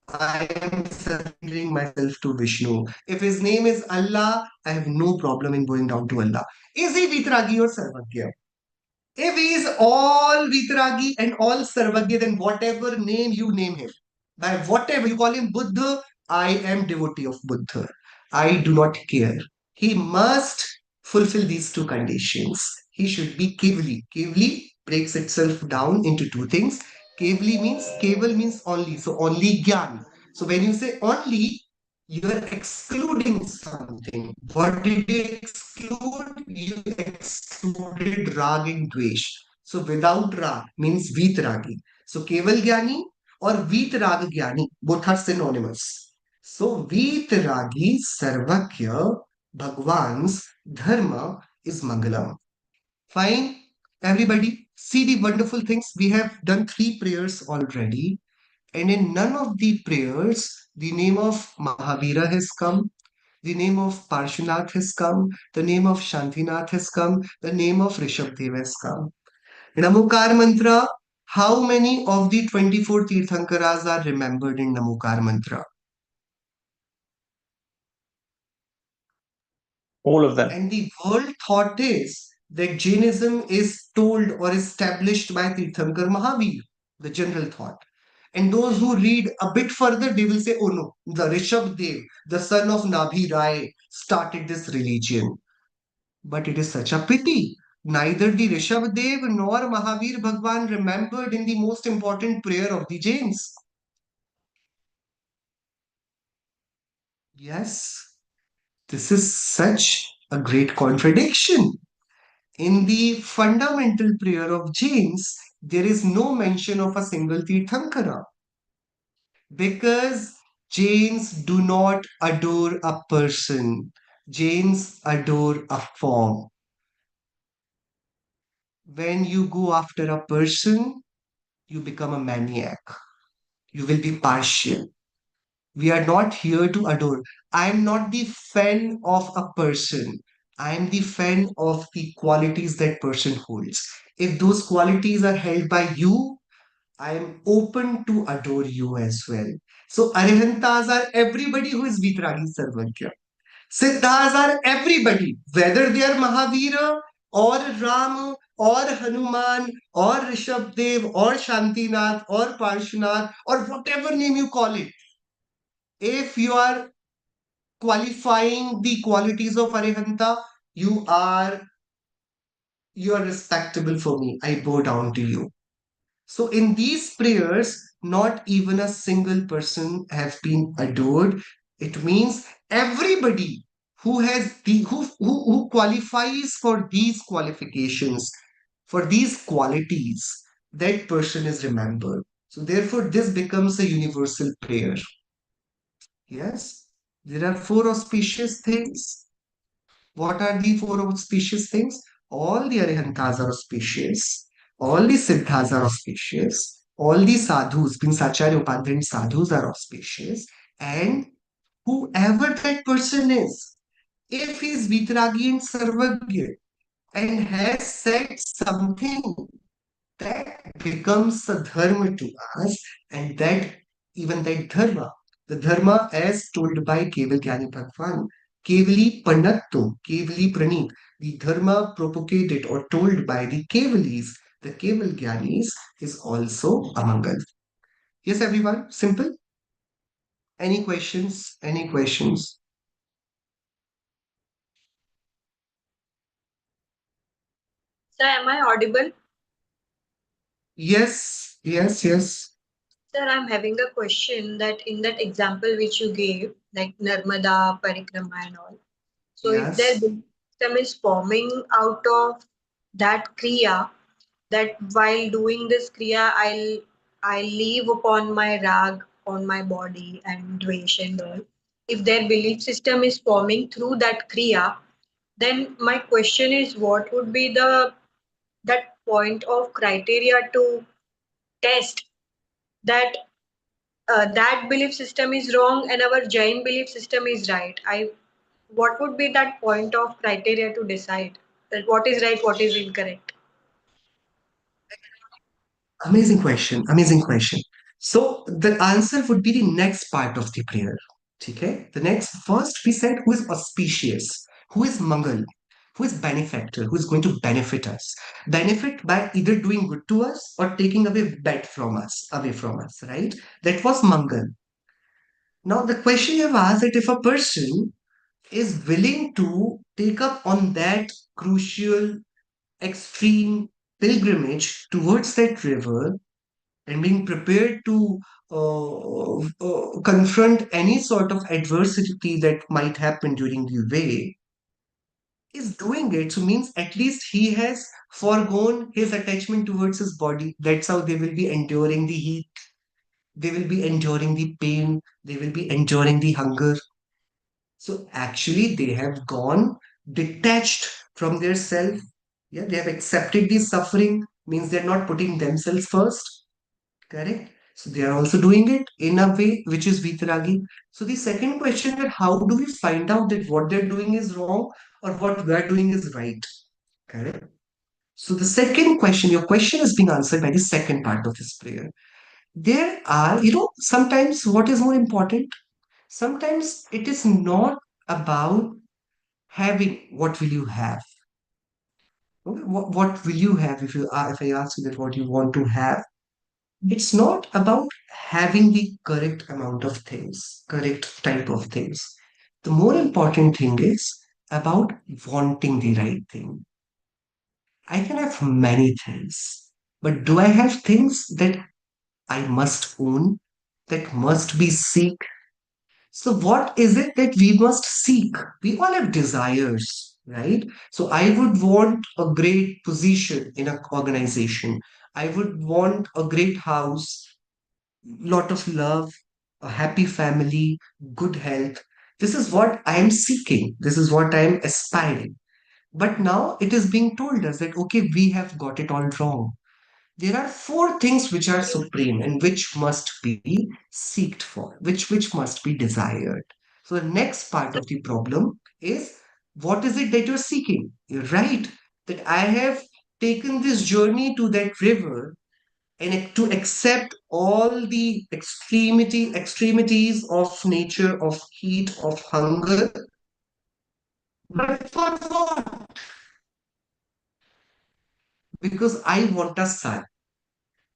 I am surrendering myself to Vishnu. If his name is Allah, I have no problem in going down to Allah. Is he Vitragi or Sarvagya? If he is all Vitragi and all Sarvagya, then whatever name you name him, by whatever you call him Buddha, I am devotee of Buddha. I do not care. He must fulfill these two conditions. He should be Kevali. Kevali breaks itself down into two things. Keval means only, so only Gyan. So when you say only, you are excluding something. What did you exclude? You excluded rag and dvesh. So without rag means vitragi. So keval gyani or vitrag gyani, both are synonymous. So vitragi sarvakya bhagwan's dharma is mangalam. Fine, everybody, see the wonderful things. We have done three prayers already, and in none of the prayers, the name of Mahavira has come, the name of Parshvanath has come, the name of Shantinath has come, the name of Rishabdev has come. In Namokar Mantra, how many of the 24 Tirthankaras are remembered in Namokar Mantra? All of them. And the world thought is that Jainism is told or established by Tirthankar Mahavir, the general thought. And those who read a bit further, they will say, oh no, the Rishabdev, the son of Nabhi Rai, started this religion. But it is such a pity. Neither the Rishabdev nor Mahavir Bhagwan remembered in the most important prayer of the Jains. Yes, this is such a great contradiction. In the fundamental prayer of Jains, there is no mention of a single Tirthankara because Jains do not adore a person. Jains adore a form. When you go after a person, you become a maniac. You will be partial. We are not here to adore. I am not the fan of a person. I am the fan of the qualities that person holds. If those qualities are held by you, I am open to adore you as well. So Arihantas are everybody who is Vitragi Sarvagya. Siddhas are everybody, whether they are Mahavira or Ram or Hanuman or Rishabdev or Shantinath or Parshanath or whatever name you call it. If you are qualifying the qualities of Arihanta, you are you are respectable for me. I bow down to you. So in these prayers, not even a single person has been adored. It means everybody who has who qualifies for these qualifications, for these qualities, that person is remembered. So therefore, this becomes a universal prayer. Yes, there are four auspicious things. What are the four auspicious things? All the Arihantas are auspicious. All the Siddhas are auspicious. All the sadhus, being Sacharya Upadhyay sadhus, are auspicious. And whoever that person is, if he is Vitragi and Sarvagya and has said something that becomes a dharma to us, and that even that dharma, the dharma as told by Keval Gyani Bhagwan, Kevali Panatto, Kevali Pranit, the dharma propagated or told by the Kevalis, the Keval Gyanis, is also a mangal. Yes, everyone, simple. Any questions? Any questions? Sir, am I audible? Yes, yes, yes, Sir, I'm having a question that in that example which you gave, like Narmada, Parikrama and all. So if their yes. belief system is forming out of that Kriya, that while doing this Kriya, I'll leave upon my rag on my body and dvesh and all. If their belief system is forming through that Kriya, then my question is what would be the that point of criteria to test that that belief system is wrong and our Jain belief system is right. I what would be that point of criteria to decide that what is right, what is incorrect? Amazing question. Amazing question. So the answer would be the next part of the prayer. Okay. The next, first we said who is auspicious, who is Mangal, who is benefactor, who is going to benefit us. Benefit by either doing good to us or taking away bad from us, away from us, right? That was Mangal. Now the question you have asked that if a person is willing to take up on that crucial, extreme pilgrimage towards that river, and being prepared to confront any sort of adversity that might happen during the way, is doing it. So means at least he has foregone his attachment towards his body. That's how they will be enduring the heat. They will be enduring the pain. They will be enduring the hunger. So actually, they have gone detached from their self. Yeah, they have accepted the suffering. Means they're not putting themselves first. Correct. So they are also doing it in a way which is Vitaragi. So the second question that how do we find out that what they're doing is wrong or what we are doing is right? Correct. So the second question, your question is being answered by the second part of this prayer. There are, sometimes what is more important? Sometimes it is not about having what will you have. Okay, what will you have if I ask you that what you want to have? It's not about having the correct amount of things, correct type of things. The more important thing is about wanting the right thing. I can have many things, but do I have things that I must own, that must be seek? So, what is it that we must seek? We all have desires, right? So, I would want a great position in an organization. I would want a great house, lot of love, a happy family, good health. This is what I am seeking. This is what I am aspiring. But now it is being told us that, okay, we have got it all wrong. There are four things which are supreme and which must be seeked for, which must be desired. So the next part of the problem is, what is it that you're seeking? You're right that I have taken this journey to that river and to accept all the extremities of nature, of heat, of hunger. But for what? Because I want a son.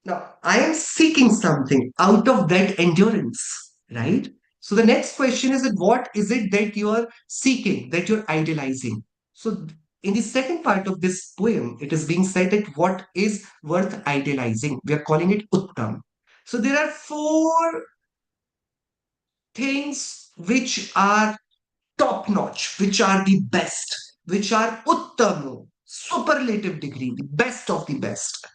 Now, I am seeking something out of that endurance, right? So the next question is that what is it that you are seeking, that you're idealizing? So in the second part of this poem, it is being said that what is worth idealizing? We are calling it Uttam. So there are four things which are top notch, which are the best, which are Uttamo, superlative degree, the best of the best.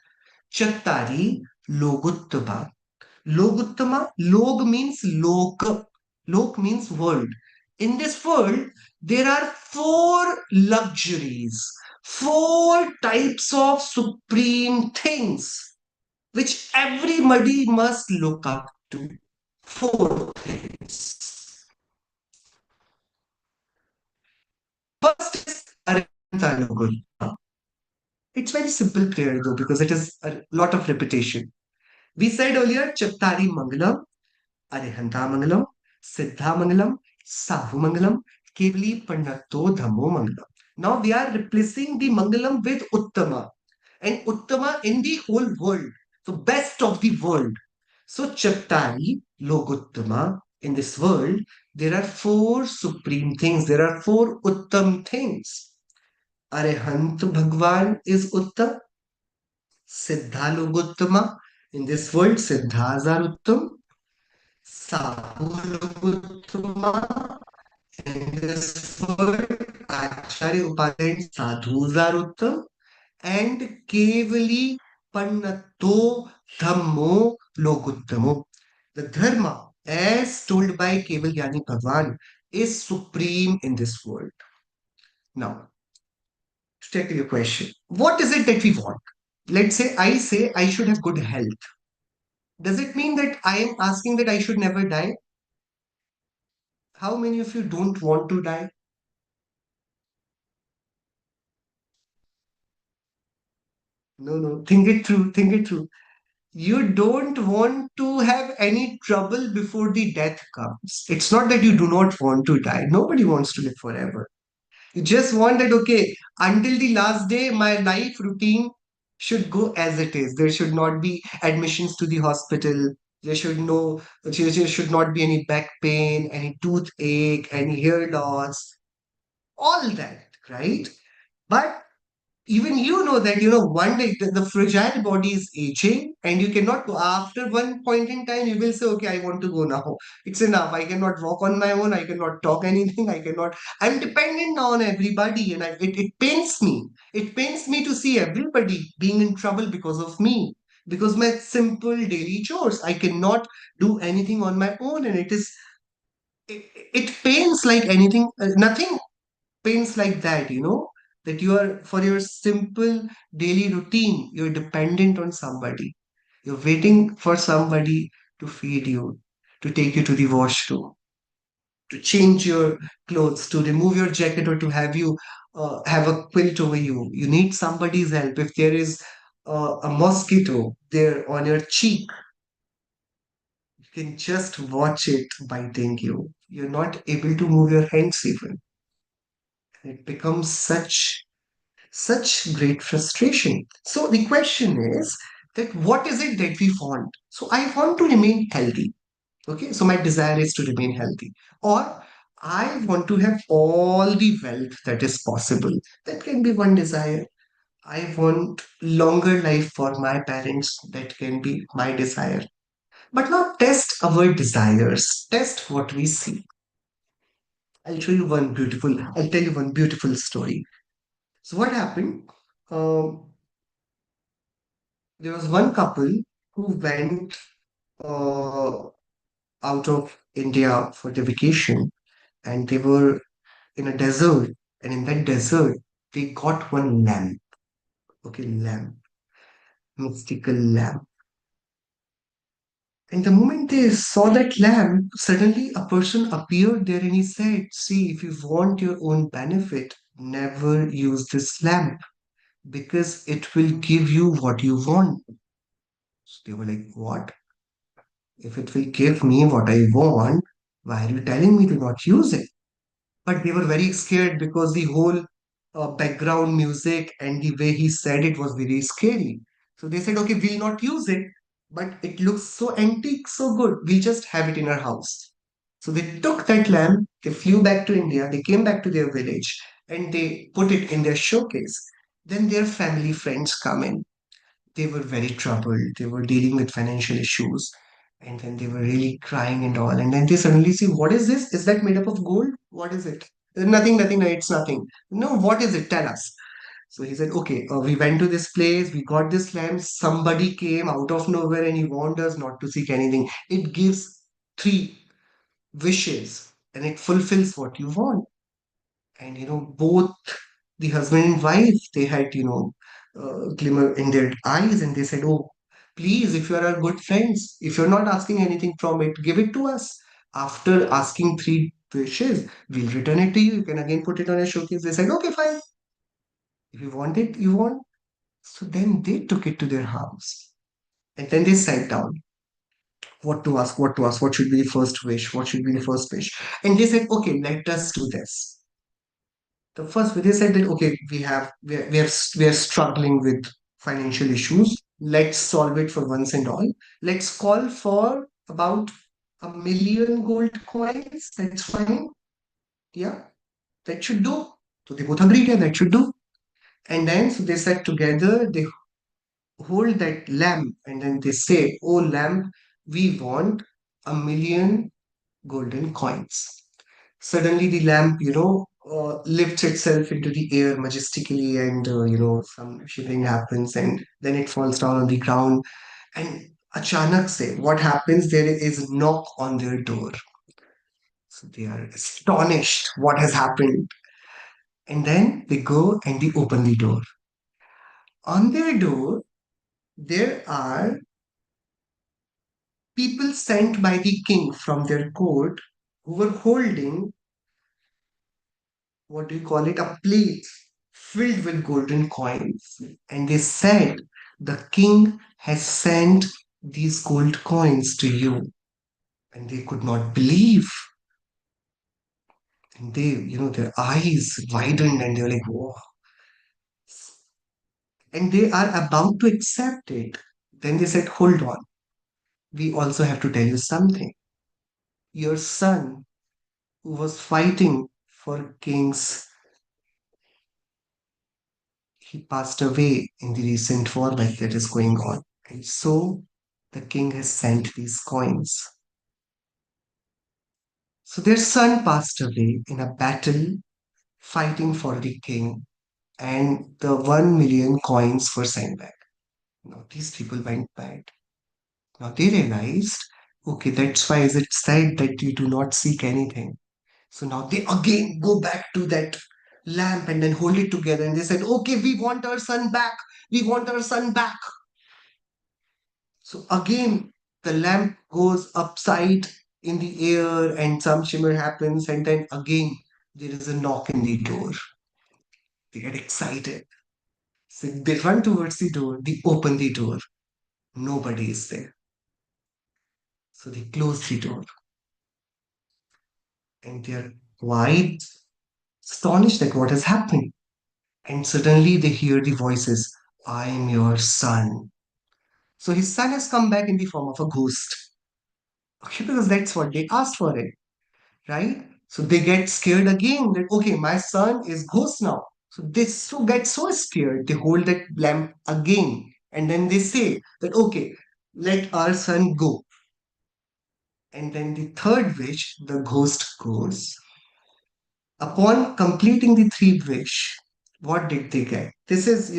Chattari Loguttama. Loguttama, log means lok. Lok means world. In this world, there are four luxuries, four types of supreme things which everybody must look up to. Four things. First is Arhanta. It's very simple prayer though, because it is a lot of repetition. We said earlier, Chattari Mangalam, Arihantamangalam, Siddhamangalam, Sahumangalam, Kevali Pannato Dhammo Mangalam. Now we are replacing the Mangalam with Uttama. And Uttama in the whole world. So best of the world. So Chattari, Loguttama, in this world, there are four supreme things. There are four Uttam things. Arihant Bhagwan is Uttam. Siddha Loguttama. In this world, Siddhas are Uttam. Sadhuruttama in this word, Acharya Upadhyay and Sadhus are Uttam, and Kevali Pannato Dhammo Loguttamo. The Dharma, as told by Keval Gyani Bhagwan, is supreme in this world. Now, to take your question, what is it that we want? Let's say I should have good health. Does it mean that I am asking that I should never die? How many of you don't want to die? No, no. Think it through. Think it through. You don't want to have any trouble before the death comes. It's not that you do not want to die. Nobody wants to live forever. You just want that, okay, until the last day, my life routine should go as it is. There should not be admissions to the hospital. There should not be any back pain, any toothache, any hair loss, all that, right? But even you know that one day the fragile body is aging and you cannot go after one point in time. You will say, okay, I want to go now. It's enough. I cannot walk on my own. I cannot talk anything. I'm dependent now on everybody, and it pains me. It pains me to see everybody being in trouble because of me, because my simple daily chores, I cannot do anything on my own. And it pains like anything, nothing pains like that, that you are, for your simple daily routine, you're dependent on somebody. You're waiting for somebody to feed you, to take you to the washroom, to change your clothes, to remove your jacket, or to have you have a quilt over you. You need somebody's help. If there is a mosquito there on your cheek, you can just watch it biting you. You're not able to move your hands even. It becomes such great frustration. So the question is that what is it that we want? So I want to remain healthy. Okay, so my desire is to remain healthy. Or I want to have all the wealth that is possible. That can be one desire. I want longer life for my parents. That can be my desire. But now test our desires. Test what we see. I'll tell you one beautiful story. So what happened? Um, there was one couple who went uh, out of India for the vacation, and they were in a desert, and in that desert, they got one lamp. Okay, lamp, mystical lamp. And the moment they saw that lamp, suddenly a person appeared there and he said, see, if you want your own benefit, never use this lamp because it will give you what you want. So they were like, what? If it will give me what I want, why are you telling me to not use it? But they were very scared because the whole background music and the way he said it was very scary. So they said, okay, we'll not use it, but it looks so antique, so good. We'll just have it in our house. So they took that lamp, they flew back to India, they came back to their village, and they put it in their showcase. Then their family friends come in. They were very troubled. They were dealing with financial issues. And then they were really crying and all. And then they suddenly see, what is this? Is that made up of gold? What is it? Nothing, nothing, no, it's nothing. No, what is it? Tell us. So he said, okay, we went to this place, we got this lamp. Somebody came out of nowhere and he warned us not to seek anything. It gives three wishes and it fulfills what you want. And both the husband and wife, they had glimmer in their eyes, and they said, oh, please, if you are our good friends, if you're not asking anything from it, give it to us. After asking three wishes, we'll return it to you. You can again put it on a showcase. They said, okay, fine. If you want it, you want. So then they took it to their house, and then they sat down. What to ask, what to ask, what should be the first wish, what should be the first wish. And they said, okay, let us do this. The first they said that, okay, we are struggling with financial issues. Let's solve it for once and all. Let's call for about 1 million gold coins. That's fine. Yeah, that should do. So they both agreed, yeah, that should do. And then so they sat together, they hold that lamp, and then they say, oh lamp, we want 1 million golden coins. Suddenly the lamp, lifts itself into the air majestically, and some shivering happens, and then it falls down on the ground. And achanak say, what happens? There is a knock on their door. So they are astonished what has happened. And then they go and they open the door. On their door, there are people sent by the king from their court who were holding, what do you call it, a plate filled with golden coins. And they said, the king has sent these gold coins to you. And they could not believe. And they, their eyes widened and they're like, whoa. And they are about to accept it. Then they said, hold on. We also have to tell you something. Your son, who was fighting for kings, he passed away in the recent war that is going on. And so the king has sent these coins. So their son passed away in a battle fighting for the king, and the 1 million coins were sent back. Now these people went bad. Now they realized, okay, that's why is it said that you do not seek anything. So now they again go back to that lamp and then hold it together, and they said, okay, we want our son back. We want our son back. So again, the lamp goes upside in the air and some shimmer happens, and then again there is a knock in the door. They get excited. So they run towards the door, they open the door. Nobody is there. So they close the door and they're quite astonished at what has happened. And suddenly they hear the voices, I am your son. So his son has come back in the form of a ghost. Okay, because that's what they asked for it. Right? So they get scared again that, okay, my son is ghost now. So they get so scared, they hold that lamp again. And then they say that, okay, let our son go. And then the third wish, the ghost goes. Upon completing the three wish, what did they get? This is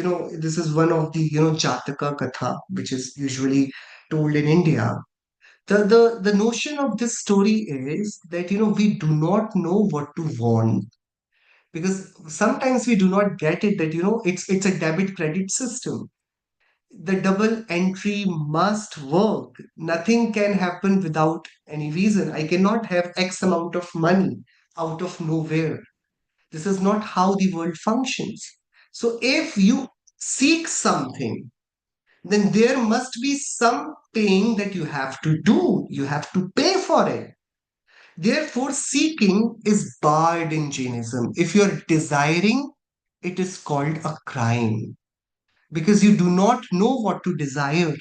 one of the, Jataka Katha, which is usually told in India. The notion of this story is that, we do not know what to want, because sometimes we do not get it, that, it's a debit credit system. The double entry must work. Nothing can happen without any reason. I cannot have X amount of money out of nowhere. This is not how the world functions. So if you seek something, then there must be some paying that you have to do. You have to pay for it. Therefore, seeking is barred in Jainism. If you're desiring, it is called a crime, because you do not know what to desire.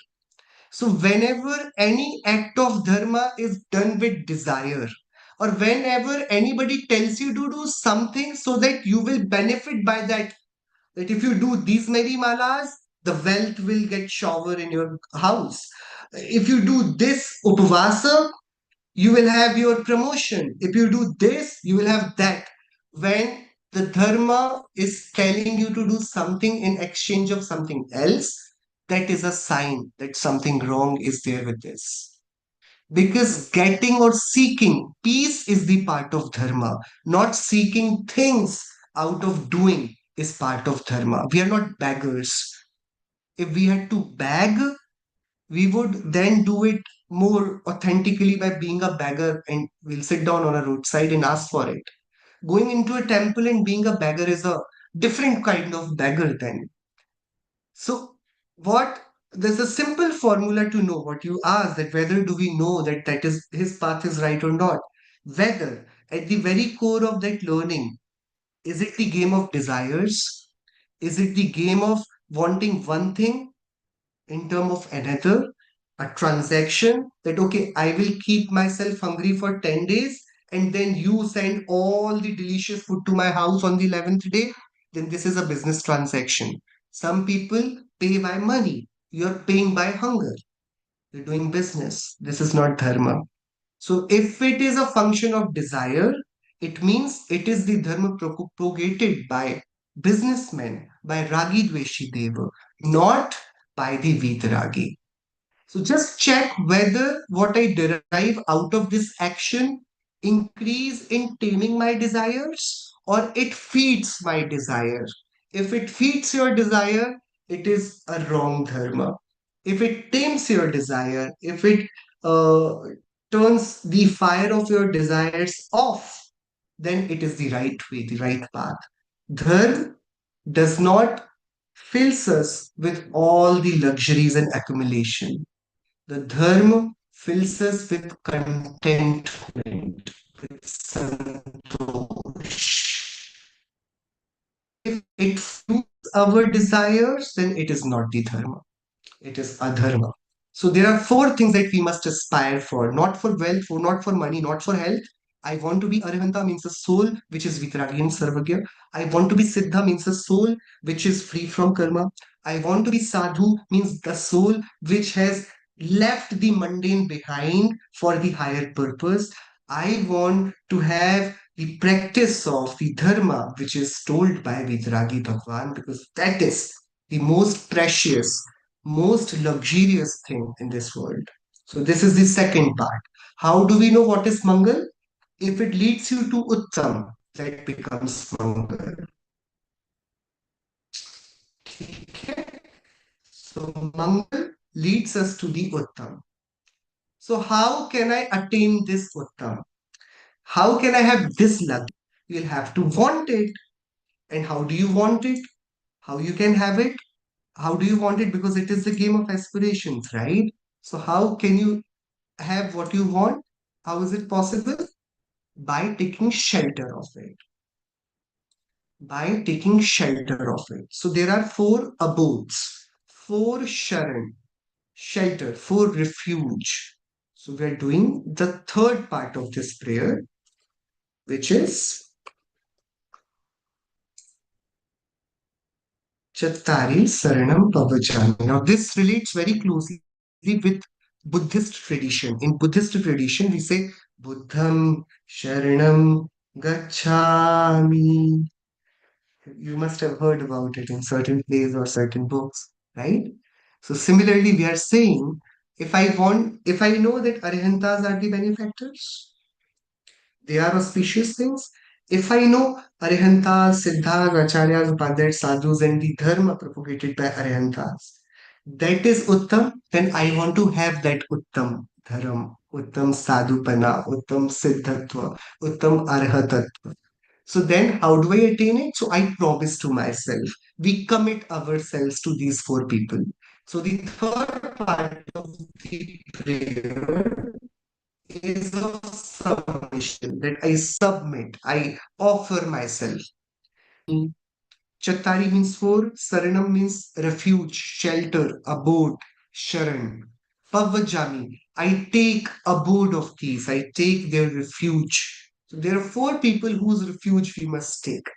So, whenever any act of dharma is done with desire, or whenever anybody tells you to do something so that you will benefit by that if you do these many malas, the wealth will get shower in your house. If you do this upavasa, you will have your promotion. If you do this, you will have that. When the dharma is telling you to do something in exchange of something else, that is a sign that something wrong is there with this. Because getting or seeking peace is the part of dharma, not seeking things out of doing is part of dharma. We are not beggars. If we had to beg, we would then do it more authentically by being a beggar, and we'll sit down on a roadside and ask for it. Going into a temple and being a beggar is a different kind of beggar then. So, what there's a simple formula to know what you ask, that whether do we know that that is his path is right or not. Whether at the very core of that learning, is it the game of desires? Is it the game of wanting one thing in term of another, a transaction that, okay, I will keep myself hungry for 10 days, and then you send all the delicious food to my house on the 11th day, then this is a business transaction. Some people pay by money, you're paying by hunger, you're doing business. This is not dharma. So if it is a function of desire, it means it is the dharma propagated by businessmen, by Ragi Dveshi Deva, not by the Vitaragi. So just check whether what I derive out of this action increase in taming my desires, or it feeds my desire. If it feeds your desire, it is a wrong dharma. If it tames your desire, if it uh, turns the fire of your desires off, then it is the right way, the right path. Dharma does not fills us with all the luxuries and accumulation. The dharma fills us with contentment, with santosh. If it fuels our desires, then it is not the dharma, it is adharma. So there are four things that we must aspire for, not for wealth, for not for money, not for health. I want to be Arihanta means a soul which is Vitragi and Sarvagya. I want to be Siddha means a soul which is free from karma. I want to be Sadhu means the soul which has left the mundane behind for the higher purpose. I want to have the practice of the dharma which is told by Vitragi Bhagwan, because that is the most precious, most luxurious thing in this world. So, this is the second part. How do we know what is Mangal? If it leads you to Uttam, that becomes Mangal. Okay? So, Mangal leads us to the Uttam. So, how can I attain this Uttam? How can I have this luxury? You'll have to want it. And how do you want it? How you can have it? How do you want it? Because it is the game of aspirations, right? So, how can you have what you want? How is it possible? By taking shelter of it. By taking shelter of it. So there are four abodes, four sharan, shelter, four refuge. So we are doing the third part of this prayer, which is Chattari Saranam Pavachami. Now this relates very closely with Buddhist tradition. In Buddhist tradition, we say Buddham Sharanam Gacchami. You must have heard about it in certain plays or certain books, right? So, similarly, we are saying If I know that Arihantas are the benefactors, they are auspicious things. If I know Arihantas, Siddhas, Acharyas, Upadhyayas, Sadhus, and the dharma propagated by Arihantas, that is Uttam, then I want to have that Uttam Dharam, Uttam Sadhupana, Uttam Siddhatva, Uttam Arhatatva. So then, how do I attain it? So I promise to myself. We commit ourselves to these four people. So the third part of the prayer is of submission, that I submit, I offer myself. Chattari means four, Saranam means refuge, shelter, abode, Sharan. Pavajami, I take abode of these, I take their refuge. So there are four people whose refuge we must take.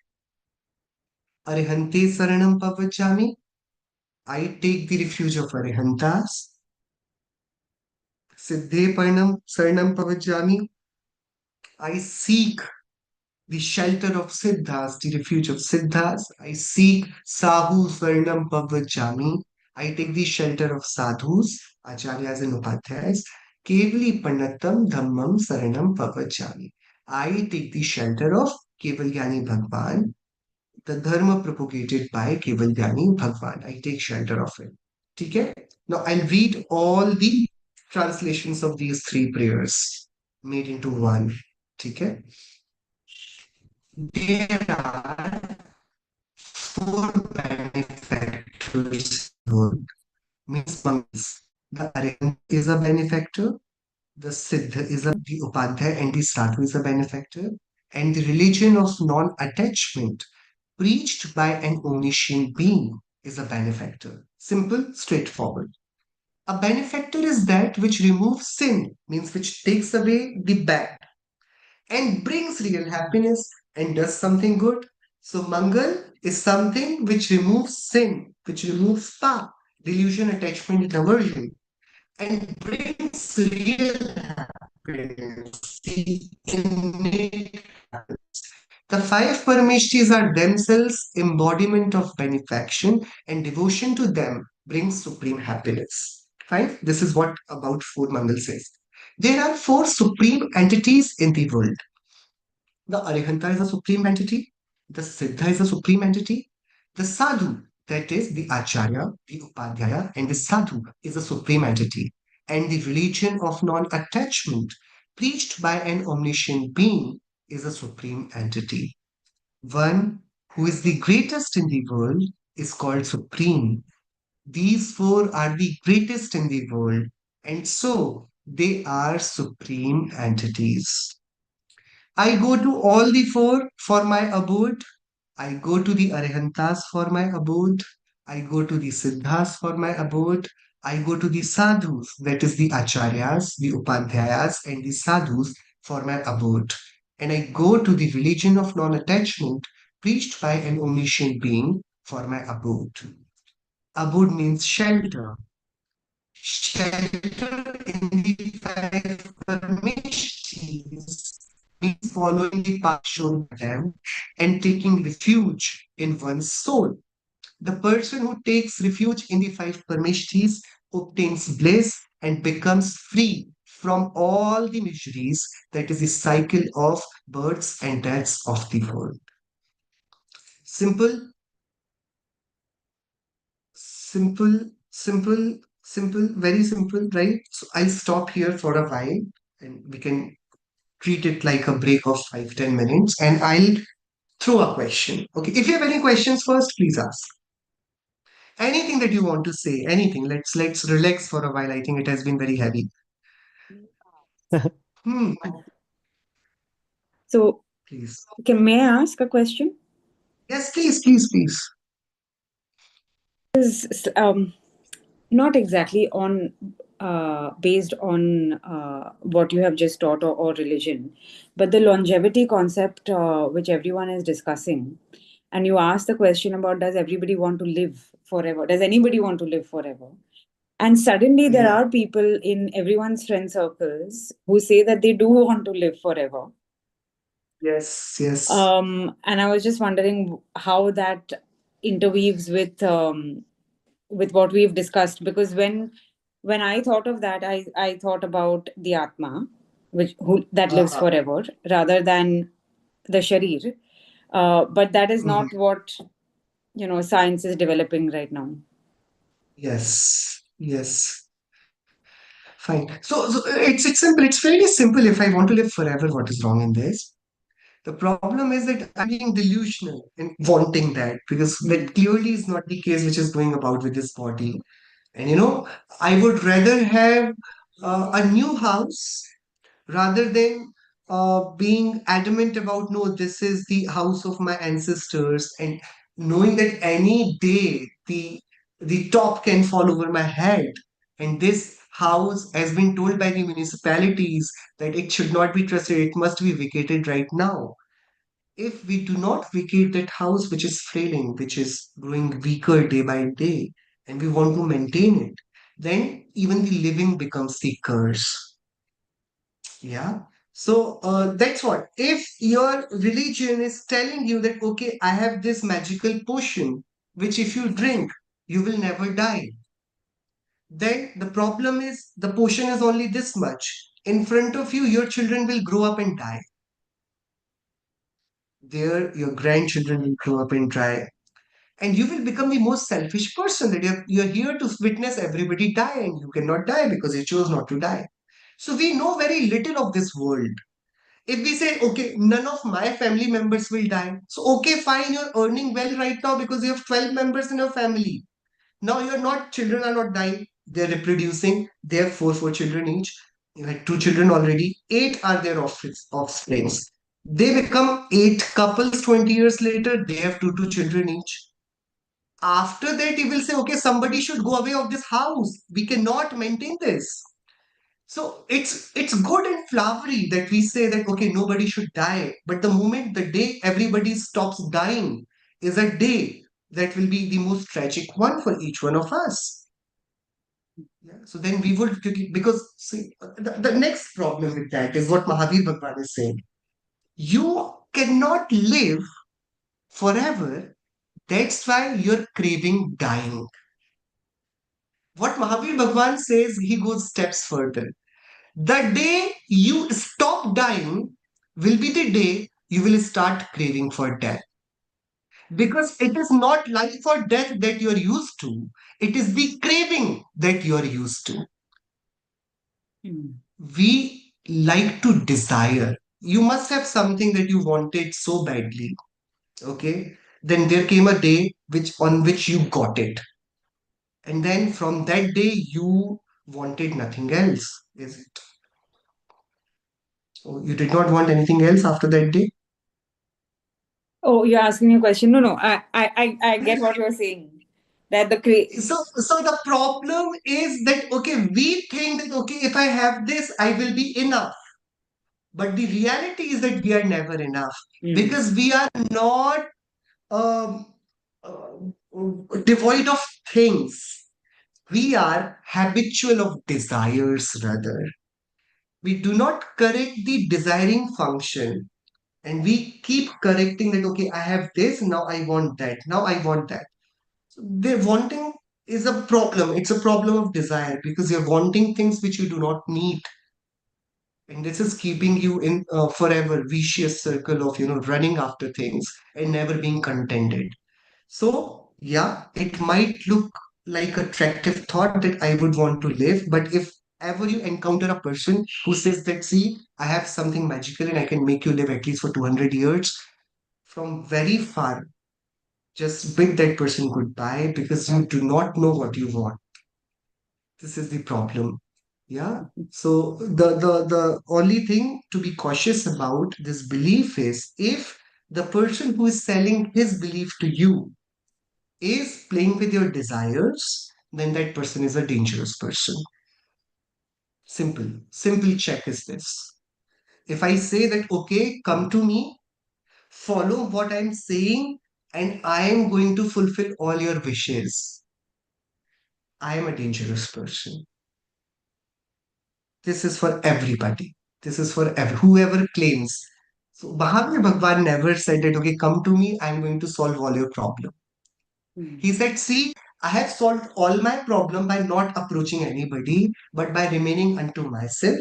Arihante Saranam Pavajami, I take the refuge of Arihantas. Siddhe Parnam Saranam Pavajami, I seek the shelter of Siddhas, the refuge of Siddhas. I seek Sahu Svarnam Pavajami. I take the shelter of sadhus, acharyas and upadhyayas. Kevali Pannatam Dhammam Saranam Pavajami. I take the shelter of Kevalyani Bhagwan, the dharma propagated by Kevalyani Bhagwan. I take shelter of it. Okay? Now I'll read all the translations of these three prayers made into one. Okay? There are four benefactors in the world, means monkeys. The Aryan is a benefactor, the Siddha is the Upadhyay and the Sadhu is a benefactor, and the religion of non-attachment preached by an omniscient being is a benefactor. Simple, straightforward. A benefactor is that which removes sin, means which takes away the bad and brings real happiness and does something good. So, Mangal is something which removes sin, which removes pa, delusion, attachment, and aversion, and brings real happiness, the innate happiness. The five Parameshtis are themselves embodiment of benefaction, and devotion to them brings supreme happiness. Fine? This is what about four Mangal says. There are four supreme entities in the world. The Arihanta is a supreme entity. The Siddha is a supreme entity. The Sadhu, that is the Acharya, the Upadhyaya, and the Sadhu is a supreme entity. And the religion of non attachment, preached by an omniscient being, is a supreme entity. One who is the greatest in the world is called supreme. These four are the greatest in the world, and so they are supreme entities. I go to all the four for my abode. I go to the Arihantas for my abode. I go to the Siddhas for my abode. I go to the Sadhus, that is the Acharyas, the Upadhyayas, and the Sadhus for my abode. And I go to the religion of non attachment preached by an omniscient being for my abode. Abode means shelter. Shelter in the five Parmeshtis means following the path shown by them and taking refuge in one's soul. The person who takes refuge in the five Parmeshtis obtains bliss and becomes free from all the miseries that is the cycle of births and deaths of the world. Simple, simple, very simple, right? So I'll stop here for a while and we can treat it like a break of 5-10 minutes and I'll throw a question. Okay. If you have any questions first, please ask. Anything that you want to say, anything. Let's relax for a while. I think it has been very heavy. Hmm. So, Please. may I ask a question? Yes, please. Is not exactly on based on what you have just taught or religion, but the longevity concept which everyone is discussing. And you asked the question about, does everybody want to live forever? Does anybody want to live forever? And suddenly there Yeah. are people in everyone's friend circles who say that they do want to live forever. Yes. And I was just wondering how that interweaves with what we've discussed, because when When I thought of that, I thought about the Atma, which who that lives Uh, forever, rather than the Sharir. But that is mhm. not what science is developing right now. Yes, yes. Fine. So it's simple. It's fairly simple. If I want to live forever, what is wrong in this? The problem is that I'm being delusional in wanting that, because that Hmm. clearly is not the case which is going about with this body. And I would rather have a new house rather than being adamant about, no, this is the house of my ancestors, and knowing that any day the top can fall over my head, and this house has been told by the municipalities that it should not be trusted, it must be vacated right now. If we do not vacate that house which is frailing, which is growing weaker day by day, and we want to maintain it, then even the living becomes the curse. Yeah. So that's what. If your religion is telling you that, okay, I have this magical potion, which if you drink, you will never die, then the problem is the potion is only this much. In front of you, your children will grow up and die. There, your grandchildren will grow up and die. And you will become the most selfish person, that you're here to witness everybody die, and you cannot die because you chose not to die. So we know very little of this world. If we say, okay, none of my family members will die, so okay, fine, you're earning well right now because you have 12 members in your family. Now you're not, children are not dying, they're reproducing, they have four children each. You had two children already, eight are their offsprings. They become eight couples 20 years later, they have two children each. After that, you will say, okay, somebody should go away of this house. We cannot maintain this. So it's good and flowery that we say that, okay, nobody should die. But the moment, the day everybody stops dying is a day that will be the most tragic one for each one of us. Yeah. So then we would, because see, the next problem with that is what Mahavir Bhagwan is saying. You cannot live forever. That's why you're craving dying. What Mahavir Bhagwan says, he goes steps further. The day you stop dying will be the day you will start craving for death. Because it is not life or death that you're used to, it is the craving that you're used to. Hmm. We like to desire. You must have something that you wanted so badly. Okay? Then there came a day on which you got it. And then from that day you wanted nothing else. Is it? So you did not want anything else after that day? Oh, you're asking me a question? No, no. I get what you're saying. That So the problem is that, okay, we think that, okay, if I have this, I will be enough. But the reality is that we are never enough, Hmm. because we are not um, devoid of things. We are habitual of desires, rather. We do not correct the desiring function, and we keep correcting that, okay, I have this, now I want that, now I want that. The wanting is a problem. It's a problem of desire, because you're wanting things which you do not need. And this is keeping you in a forever vicious circle of, running after things and never being contented. So, yeah, it might look like attractive thought that I would want to live, but if ever you encounter a person who says that, see, I have something magical and I can make you live at least for 200 years, from very far, just bid that person goodbye, because you do not know what you want. This is the problem. Yeah. So the only thing to be cautious about this belief is, if the person who is selling his belief to you is playing with your desires, then that person is a dangerous person. Simple check is this. If I say that, okay, come to me, follow what I'm saying, and I am going to fulfill all your wishes, I am a dangerous person. This is for everybody. This is for whoever claims. So Mahavir Bhagwan never said that, okay, come to me, I'm going to solve all your problem. Hmm. He said, see, I have solved all my problem by not approaching anybody, but by remaining unto myself.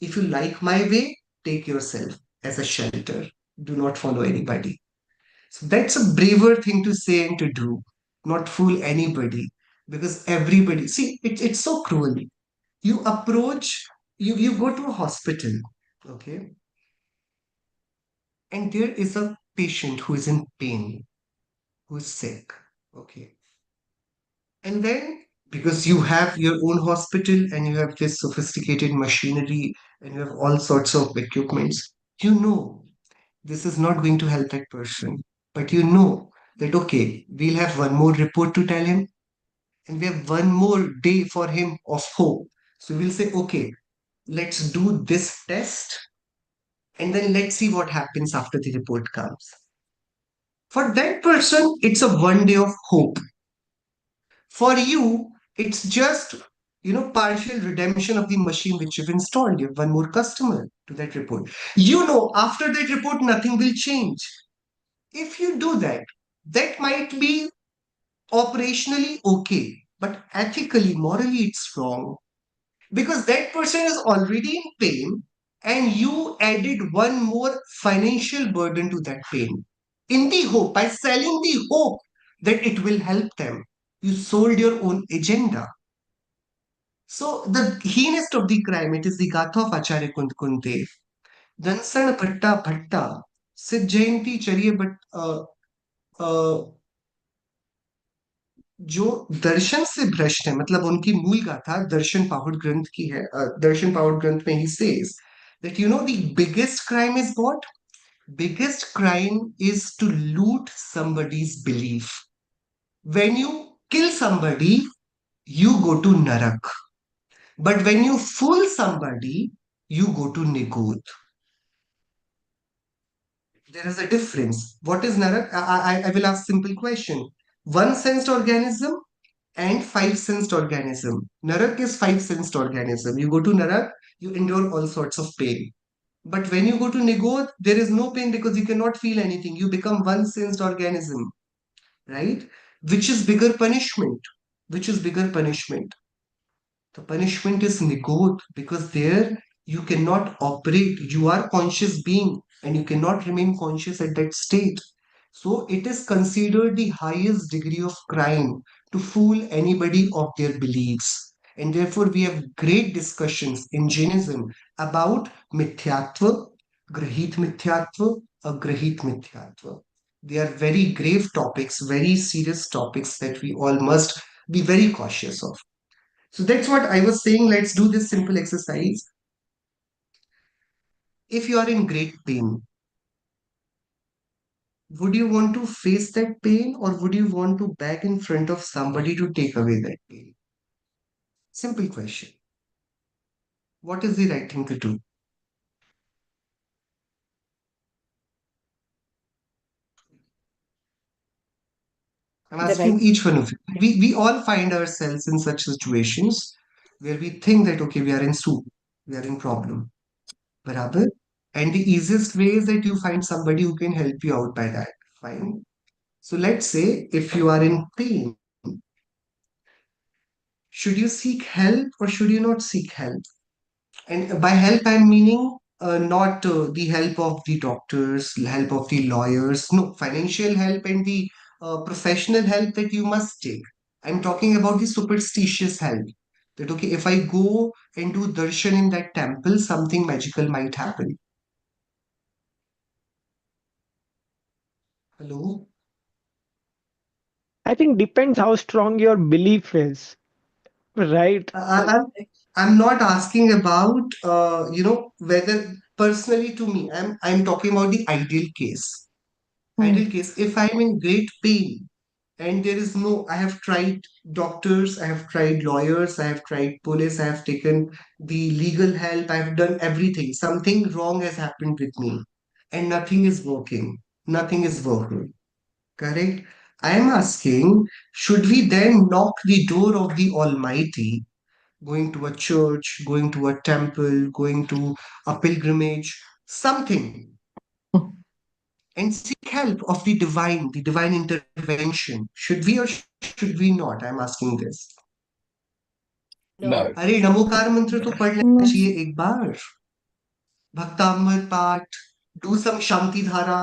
If you like my way, take yourself as a shelter. Do not follow anybody. So that's a braver thing to say and to do, not fool anybody. Because everybody, see, it's so cruel. You approach, you go to a hospital, okay, and there is a patient who is in pain, who is sick, okay. And then, because you have your own hospital and you have this sophisticated machinery and you have all sorts of equipments, you know this is not going to help that person. But you know that, okay, we'll have one more report to tell him and we have one more day for him of hope. So we'll say, okay, let's do this test and then let's see what happens after the report comes. For that person, it's a one day of hope. For you, it's just, partial redemption of the machine which you've installed. You have one more customer to that report. You know, after that report, nothing will change. If you do that, that might be operationally okay, but ethically, morally, it's wrong because that person is already in pain and you added one more financial burden to that pain in the hope, by selling the hope that it will help them. You sold your own agenda. So the heinous of the crime, it is the Gatha of Acharya Kundev. Dansan Bhatta Bhatta, Sid Jayanti Charya Bhat, जो दर्शन से भ्रष्ट है, मतलब उनकी मूल गाथा दर्शन पाहुड़ ग्रंथ की है. दर्शन पाहुड़ ग्रंथ में ही says that the biggest crime is what? Biggest crime is to loot somebody's belief. When you kill somebody, you go to narak. But when you fool somebody, you go to Nigod. There is a difference. What is narak? I will ask simple question. One sensed organism and five sensed organism. Narak is five sensed organism. You go to Narak, you endure all sorts of pain. But when you go to Nigod, there is no pain because you cannot feel anything. You become one sensed organism, right? Which is bigger punishment? Which is bigger punishment? The punishment is Nigod because there you cannot operate. You are conscious being and you cannot remain conscious at that state. So it is considered the highest degree of crime to fool anybody of their beliefs. And therefore, we have great discussions in Jainism about mithyatva, grahit mithyatva, agrahit mithyatva. They are very grave topics, very serious topics that we all must be very cautious of. So that's what I was saying. Let's do this simple exercise. If you are in great pain, would you want to face that pain or would you want to beg in front of somebody to take away that pain? Simple question. What is the right thing to do? I'm The asking right. each one of you. We all find ourselves in such situations where we think that, okay, we are in soup, we are in problem. Barabar? And the easiest way is that you find somebody who can help you out by that. Fine. So let's say if you are in pain, should you seek help or should you not seek help? And by help, I'm meaning not the help of the doctors, help of the lawyers, no, financial help and the professional help that you must take. I'm talking about the superstitious help. That, okay, if I go and do darshan in that temple, something magical might happen. Hello? I think depends how strong your belief is, right? I'm I'm not asking about whether personally to me. I'm talking about the ideal case. Hmm. Ideal case. If I'm in great pain and there is no, I have tried doctors, I have tried lawyers, I have tried police, I have taken the legal help, I have done everything. Something wrong has happened with me and nothing is working. Nothing is working. Correct? I am asking, should we then knock the door of the Almighty, going to a church, going to a temple, going to a pilgrimage, something, and seek help? help of the divine intervention. Should we or should we not? I'm asking this. No. अरे नमोकार मंत्र तो पढ़ लेना No. चाहिए एक बार. Bhaktamrit Path, do some Shanti Dhara,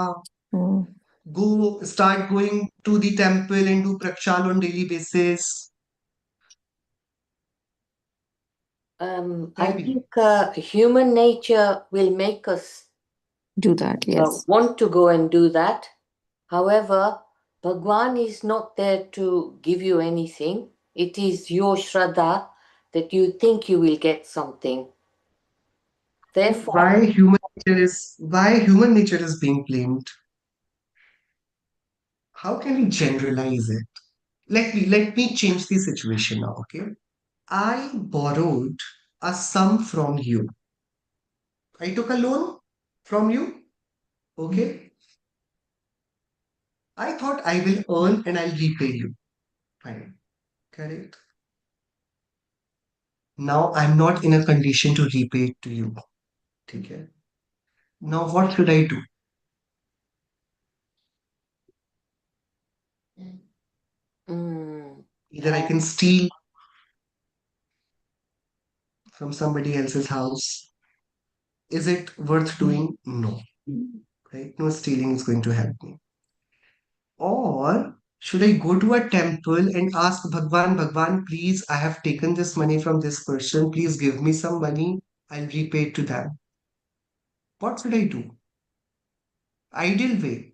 Mm. start going to the temple and do prakshal on daily basis. I Maybe. think human nature will make us Do that, yes. want to go and do that. However, Bhagwan is not there to give you anything. It is your Shraddha that you think you will get something. Therefore, Why human nature is being blamed? How can we generalize it? Let me change the situation now, okay? I borrowed a sum from you. I took a loan from you, okay? I thought I will earn and I'll repay you. Fine. Correct. Now I'm not in a condition to repay it to you. Okay. Now what should I do? mm, Either I can steal from somebody else's house. Is it worth doing? No. Right? No stealing is going to help me. Or should I go to a temple and ask Bhagwan, Bhagwan, please, I have taken this money from this person. Please give me some money. I'll repay it to them. What should I do? Ideal way.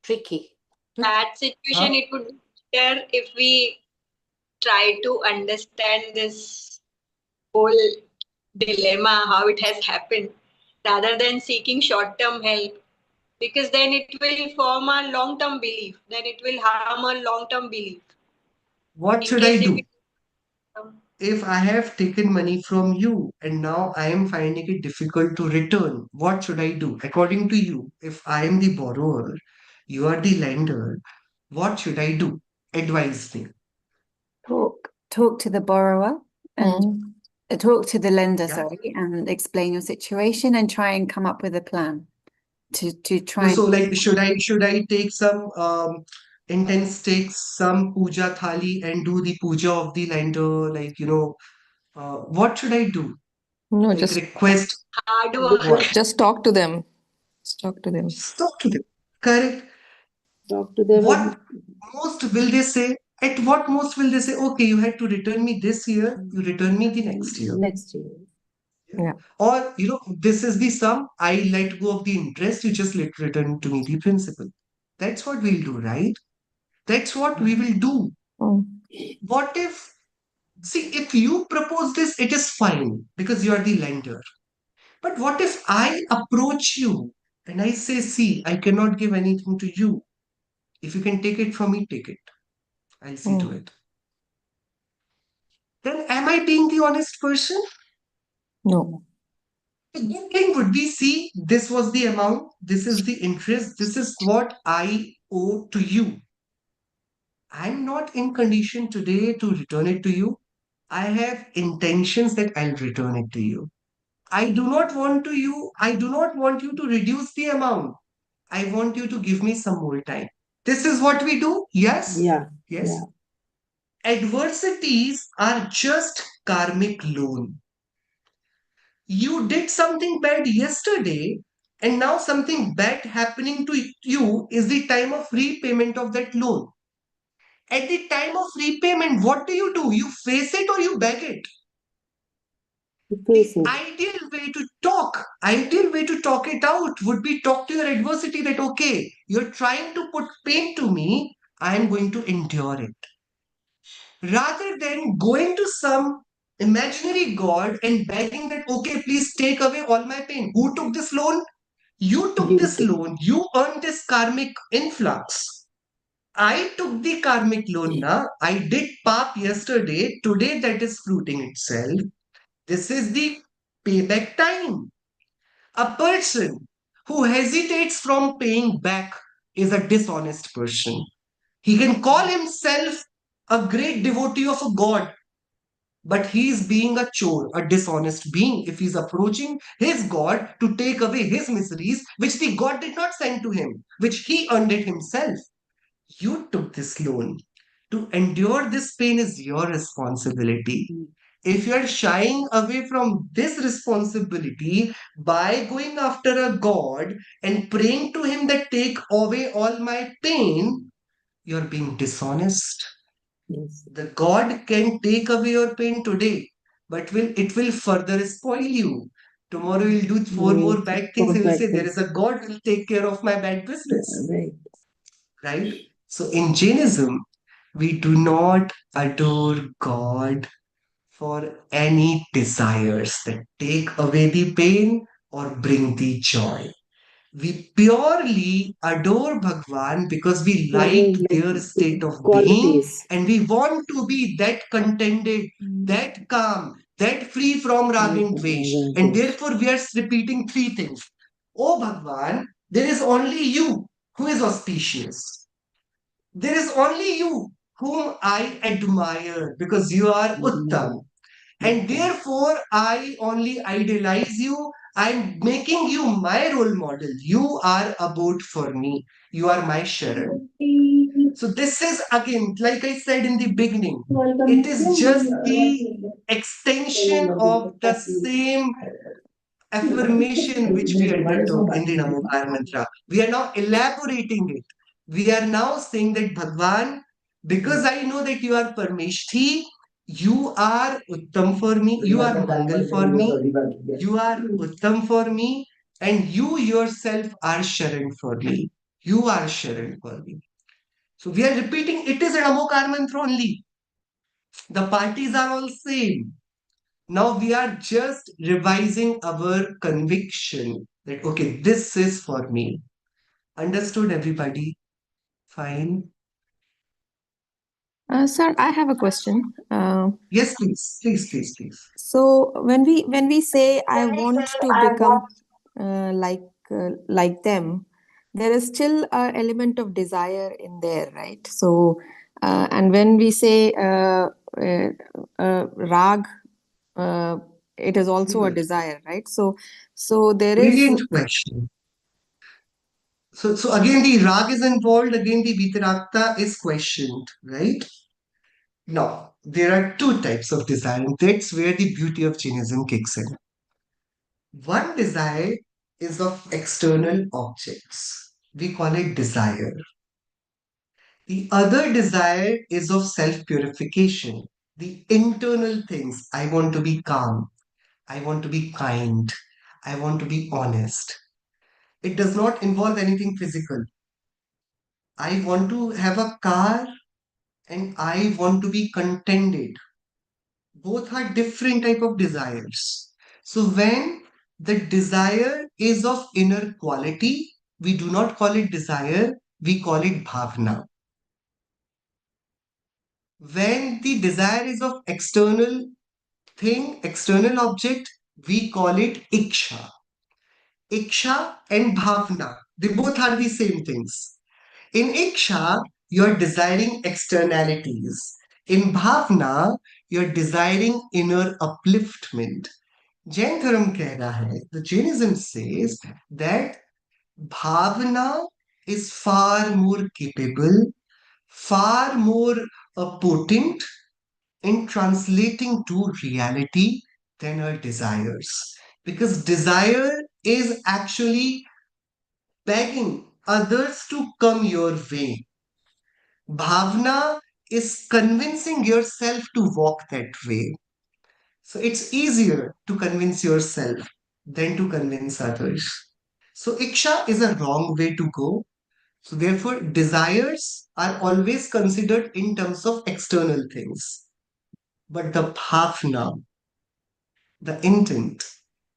tricky. That situation, Huh? it would be better if we try to understand this whole dilemma, how it has happened, rather than seeking short term help. Because then it will form a long term belief, then it will harm a long term belief. What In should I case if do? it If I have taken money from you and now I am finding it difficult to return, what should I do? According to you, if I am the borrower, you are the lender, what should I do? Advise me. Talk to the borrower and Mm. talk to the lender, Yeah. sorry, and explain your situation and try and come up with a plan to No, try so and like should I take some intense take some puja thali and do the puja of the lender, like what should I do? No, Like just request hard what? work. just talk to them. Just talk to them. Just talk to them. Correct. Talk to them and What most will they say? At what most will they say, okay, you had to return me this year, you return me the next year. next year. Yeah. Yeah. Or, this is the sum, I let go of the interest, you just return to me the principal. That's what we'll do, right? That's what we will do. Mm. What if, see, if you propose this, it is fine because you are the lender. But what if I approach you and I say, see, I cannot give anything to you. If you can take it from me, take it. I'll see to Mm. it. Then am I being the honest person? No. The good thing would be, see, this was the amount, this is the interest, this is what I owe to you. I'm not in condition today to return it to you. I have intentions that I'll return it to you. I do not want you to reduce the amount. I want you to give me some more time. This is what we do. Yes? Yeah. Yes. Yeah. Adversities are just karmic loan. You did something bad yesterday, and now something bad happening to you is the time of repayment of that loan. At the time of repayment, what do? You face it or you beg it. You The face it. ideal way to talk it out would be talk to your adversity that, okay, you're trying to put pain to me, I'm going to endure it. Rather than going to some imaginary god and begging that, okay, please take away all my pain. Who took this loan? You took You this do. loan. You earned this karmic influx. I took the karmic loan now. I did pap yesterday. Today that is fruiting itself. This is the payback time. A person who hesitates from paying back is a dishonest person. He can call himself a great devotee of a god, but he is being a chore, a dishonest being, if he's approaching his God to take away his miseries, which the God did not send to him, which he earned it himself. You took this loan. To endure this pain is your responsibility. If you are shying away from this responsibility by going after a God and praying to him that take away all my pain, you're being dishonest. Yes. The God can take away your pain today, but it will further spoil you. Tomorrow you'll do four more bad things. He will say, there is a God who will take care of my bad business. Right. Right? So in Jainism, we do not adore God for any desires that take away the pain or bring the joy. We purely adore Bhagwan because we like their state of being and we want to be that contented, that calm, that free from rag and dvesh. And therefore, we are repeating three things. Oh Bhagwan, there is only you who is auspicious. There is only you whom I admire because you are Uttam. And therefore, I only idealize you. I'm making you my role model. You are a boat for me. You are my Sharan. So, this is again, like I said in the beginning, it is just the extension of the same affirmation which we undertook in the Namokar mantra. We are now elaborating it. We are now saying that Bhagwan, because I know that you are Parmeshthi, you are Uttam for me, you are Mangal for me, you are Uttam for me, and you yourself are Sharan for me. You are Sharan for me. So we are repeating it is a Namokar mantra only. The parties are all same. Now we are just revising our conviction that, okay, this is for me. Understood, everybody? Fine. Sir, I have a question. Yes, please. Please, please, please. So when we say I want to become like them, there is still a element of desire in there, right? So and when we say rag, uh, it is also a desire, right? So there is. Brilliant question. So again, the rag is involved, again, the vitaragta is questioned, right? Now, there are two types of desire, and that's where the beauty of Jainism kicks in. One desire is of external objects. We call it desire. The other desire is of self purification, the internal things. I want to be calm. I want to be kind. I want to be honest. It does not involve anything physical. I want to have a car and I want to be contented. Both are different type of desires. So when the desire is of inner quality, we do not call it desire, we call it bhavna. When the desire is of external thing, external object, we call it iksha. Iksha and bhavna, they both are the same things. In iksha, you're desiring externalities. In bhavna, you're desiring inner upliftment. Jain Dharam keh raha hai, the Jainism says that bhavna is far more capable, far more potent in translating to reality than our desires. Because desire is actually begging others to come your way. Bhavna is convincing yourself to walk that way. So it's easier to convince yourself than to convince others. So iksha is a wrong way to go. So therefore, desires are always considered in terms of external things. But the bhavna, the intent,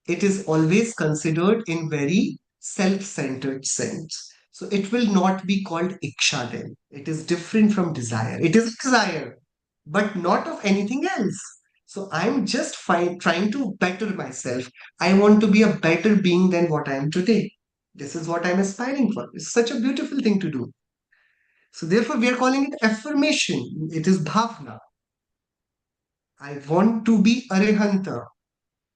it is always considered in very self-centered sense. So it will not be called iksha then. It is different from desire. It is desire, but not of anything else. So I'm just trying to better myself. I want to be a better being than what I am today. This is what I'm aspiring for. It's such a beautiful thing to do. So therefore, we are calling it affirmation. It is bhavna. I want to be Arihanta.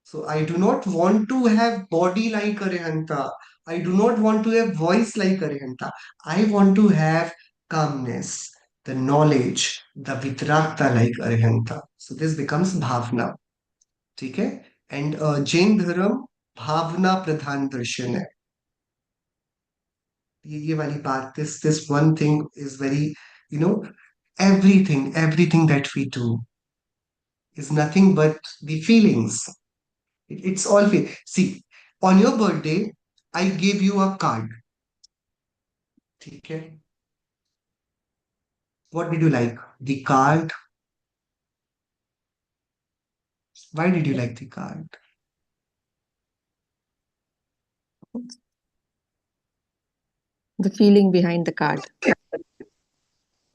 So I do not want to have body like Arihanta. I do not want to have voice like Arihanta. I want to have calmness, the knowledge, the vitrakta like Arihanta. So this becomes bhavna. ठीक है and Jain धर्म भावना प्रधान दर्शन है ये वाली बात this one thing is very you know everything that we do is nothing but the feelings. It's all see, on your birthday I gave you a card. ठीक है, what did you like the card? Why did you like the card? The feeling behind the card.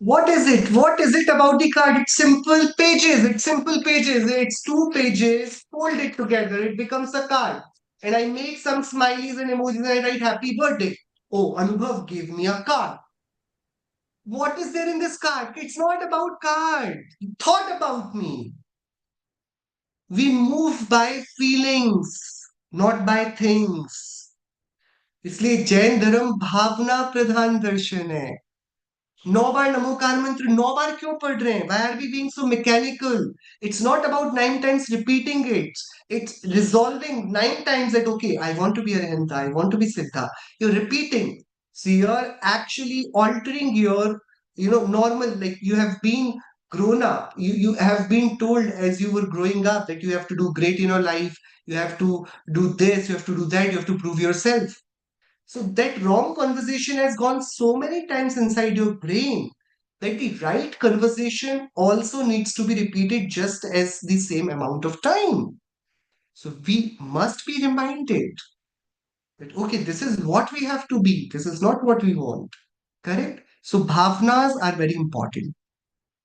What is it? What is it about the card? It's simple pages. It's simple pages. It's two pages. Fold it together. It becomes a card. And I make some smileys and emojis and I write happy birthday. Oh, Anubhav gave me a card. What is there in this card? It's not about card. He thought about me. We move by feelings, not by things. इसलिए जैन धर्म भावना प्रधान दर्शन है. 9 बार नमोकार मंत्र 9 बार क्यों पढ़ रहे हैं? Why are we being so mechanical? It's not about 9 times repeating it. It's resolving 9 times that okay, I want to be Arihanta, I want to be Siddha. You're repeating. So you're actually altering your, normal, like you have been grown up. You have been told as you were growing up that you have to do great in your life, you have to do this, you have to do that, you have to prove yourself. So that wrong conversation has gone so many times inside your brain that the right conversation also needs to be repeated just as the same amount of time. So we must be reminded that, okay, this is what we have to be. This is not what we want. Correct? So bhavnas are very important.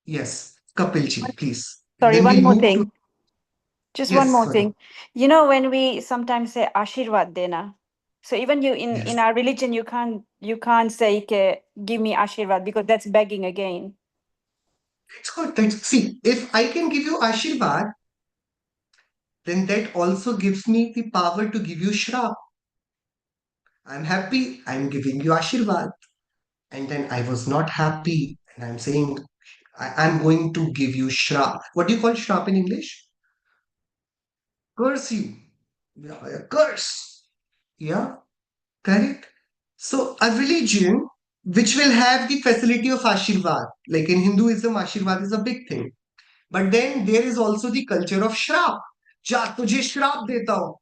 Yes, Kapilji, please. Sorry, Then one we'll more move to, thing. Just one yes, more sorry. thing. You know, when we sometimes say Ashirwad Dena, so even you in Yes. our religion, you can't say ke, give me Ashirwad because that's begging again. It's good. See, if I can give you Ashirvad, then that also gives me the power to give you Shrap. I'm happy, I'm giving you Ashirvad. And then I was not happy, and I'm saying, I'm going to give you Shrap. What do you call Shrap in English? Curse you. Yeah, a curse. Yeah, correct. So, a religion which will have the facility of Ashirvad, like in Hinduism, Ashirvad is a big thing. But then there is also the culture of Shrap. जा तुझे श्राप देता हूं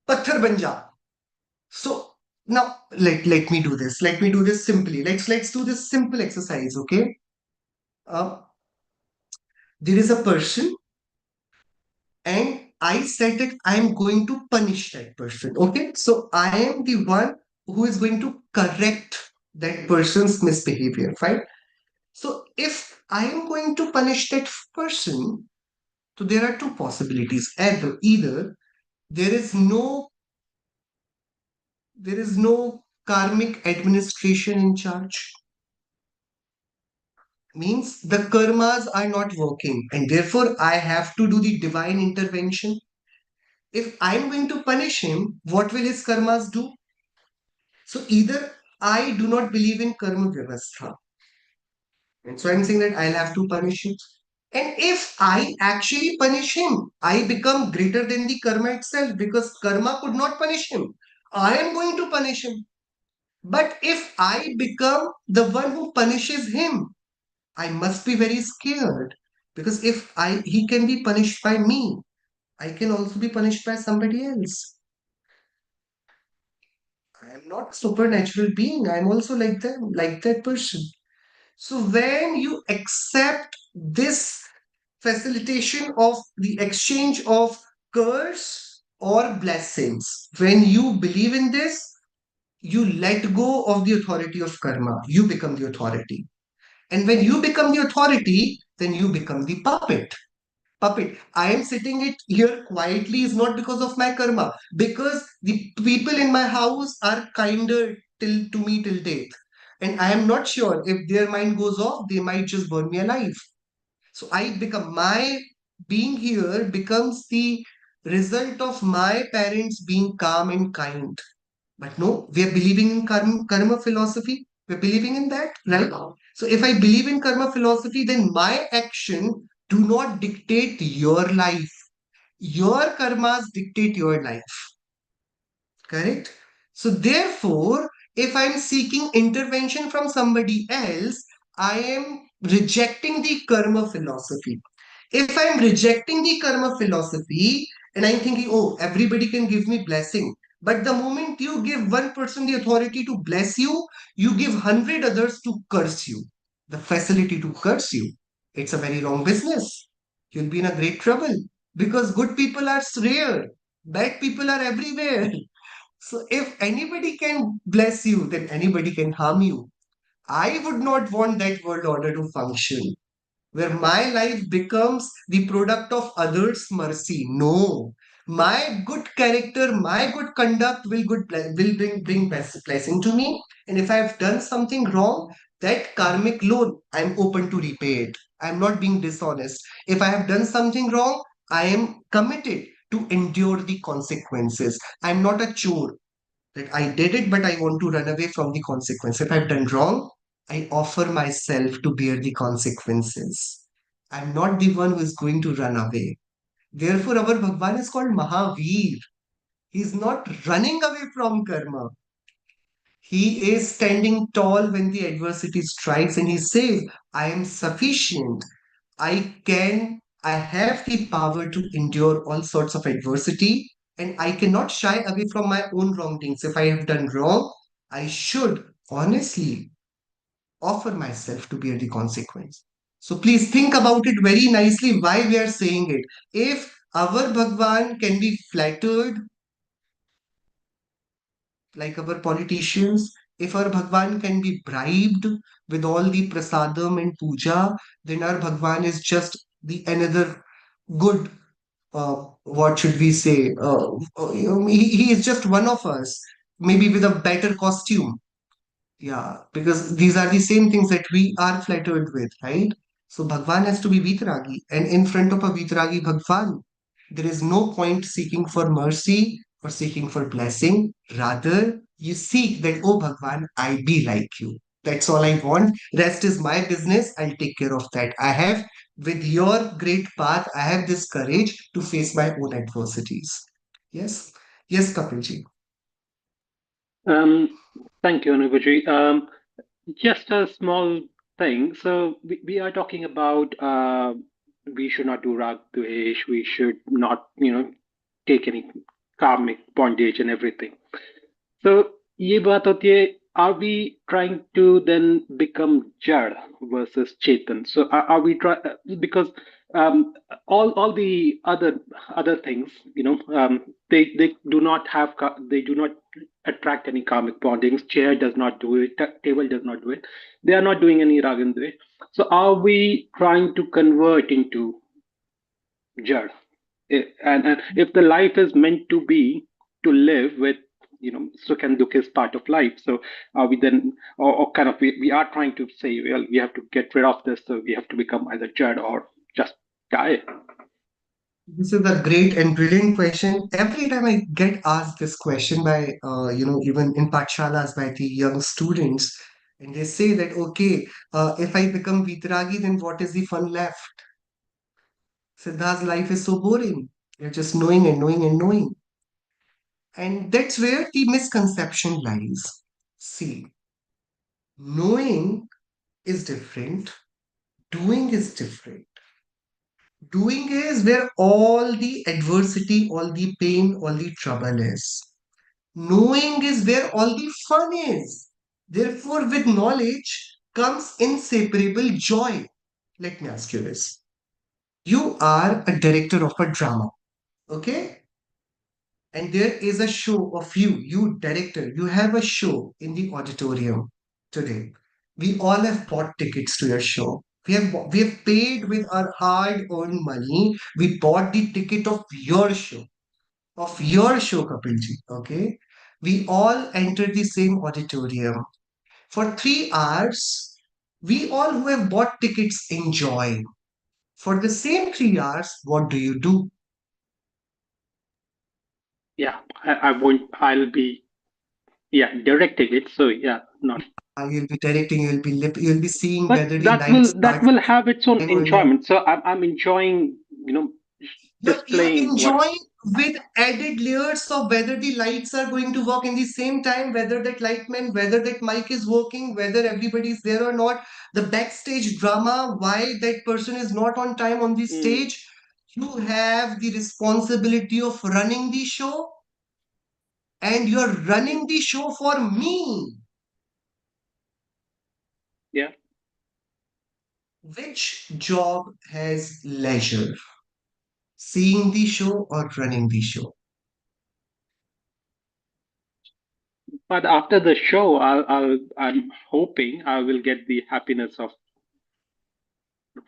पत्थर बन जा. So now let me do this. Let me do this simply. Let's do this simple exercise. Okay. Uh, there is a person, and I said that I'm going to punish that person. Okay. So I am the one who is going to correct that person's misbehavior. Right. So if I am going to punish that person, so there are two possibilities. Either there is no karmic administration in charge, means the karmas are not working and therefore I have to do the divine intervention. If I'm going to punish him, what will his karmas do? So either I do not believe in karma vyavastha, and so I'm saying that I'll have to punish him. And if I actually punish him, I become greater than the karma itself because karma could not punish him. I am going to punish him. But if I become the one who punishes him, I must be very scared because if he can be punished by me, I can also be punished by somebody else. I am not a supernatural being. I am also like them, like that person. So when you accept this facilitation of the exchange of curse or blessings, when you believe in this, you let go of the authority of karma. You become the authority. And when you become the authority, then you become the puppet. Puppet. I am sitting it here quietly is not because of my karma, because the people in my house are kinder till to me till death. And I am not sure if their mind goes off, they might just burn me alive. So I become being here becomes the result of my parents being calm and kind. But no, we are believing in karma philosophy. We're believing in that, right? So if I believe in karma philosophy, then my action do not dictate your life. Your karmas dictate your life. Correct? So therefore, if I'm seeking intervention from somebody else, I am rejecting the karma philosophy. If I'm rejecting the karma philosophy and I'm thinking, oh, everybody can give me blessing, but the moment you give one person the authority to bless you, you give 100 others to curse you, the facility to curse you. It's a very wrong business. You'll be in a great trouble because good people are rare, bad people are everywhere. So if anybody can bless you, then anybody can harm you. I would not want that world order to function where my life becomes the product of others' mercy. No. My good character, my good conduct will bring blessing to me. And if I've done something wrong, that karmic loan, I'm open to repay it. I'm not being dishonest. If I have done something wrong, I am committed to endure the consequences. I'm not a chore. Like I did it, but I want to run away from the consequence. If I've done wrong, I offer myself to bear the consequences. I'm not the one who is going to run away. Therefore, our Bhagwan is called Mahavir. He's not running away from karma. He is standing tall when the adversity strikes and he says, I am sufficient. I have the power to endure all sorts of adversity and I cannot shy away from my own wrongdoings. If I have done wrong, I should honestly offer myself to bear the consequence. So please think about it very nicely why we are saying it. If our Bhagwan can be flattered like our politicians, if our Bhagwan can be bribed with all the prasadam and puja, then our Bhagwan is just the another good, what should we say? He is just one of us, maybe with a better costume. Yeah, because these are the same things that we are flattered with, right? So Bhagwan has to be Vitragi, and in front of a Vitragi Bhagwan, there is no point seeking for mercy or seeking for blessing. Rather, you seek that, oh Bhagwan, I be like you. That's all I want. Rest is my business. I'll take care of that. I have, with your great path, I have this courage to face my own adversities. Yes, yes, Kapilji. Um, Thank you, Anubaji. Just a small thing. So we are talking about we should not do rag dvesh. We should not, take any karmic bondage and everything. So ये बात होती है, are we trying to then become Jad versus Chetan? So are we try because all the other things, they do not have they do not attract any karmic bondings. Chair does not do it. Table does not do it. They are not doing any ragandve. So are we trying to convert into Jad? And if the life is meant to be to live with, sukh and dukh is part of life. So are we then, or kind of, we are trying to say, well, we have to get rid of this, so we have to become either Jad or just die. This is a great and brilliant question. Every time I get asked this question by, even in Pathshalas by the young students, and they say that, okay, if I become Vitragi, then what is the fun left? Siddha's life is so boring. You're just knowing and knowing and knowing. And that's where the misconception lies. See, knowing is different, doing is different. Doing is where all the adversity, all the pain, all the trouble is. Knowing is where all the fun is. Therefore, with knowledge comes inseparable joy. Let me ask you this. You are a director of a drama, okay? And there is a show of you director, you have a show in the auditorium today. We all have bought tickets to your show. We have paid with our hard-earned money. We bought the ticket of your show, Kapilji. Okay, we all enter the same auditorium for 3 hours. We all who have bought tickets enjoy. For the same 3 hours, what do you do? Yeah, I won't. I'll be directing it. So yeah, not. You'll be directing, you'll be seeing But whether the light that starts will have its own time or not. enjoyment. So I'm enjoying, You're displaying what. enjoying with added layers of whether the lights are going to work in the same time, whether that lightman, whether that mic is working, whether everybody's there or not, the backstage drama, why that person is not on time on the Mm, stage. You have the responsibility of running the show, and you're mm, running the show for me. yeah. Which job has leisure? Seeing the show or running the show? But after the show, I'm hoping I will get the happiness of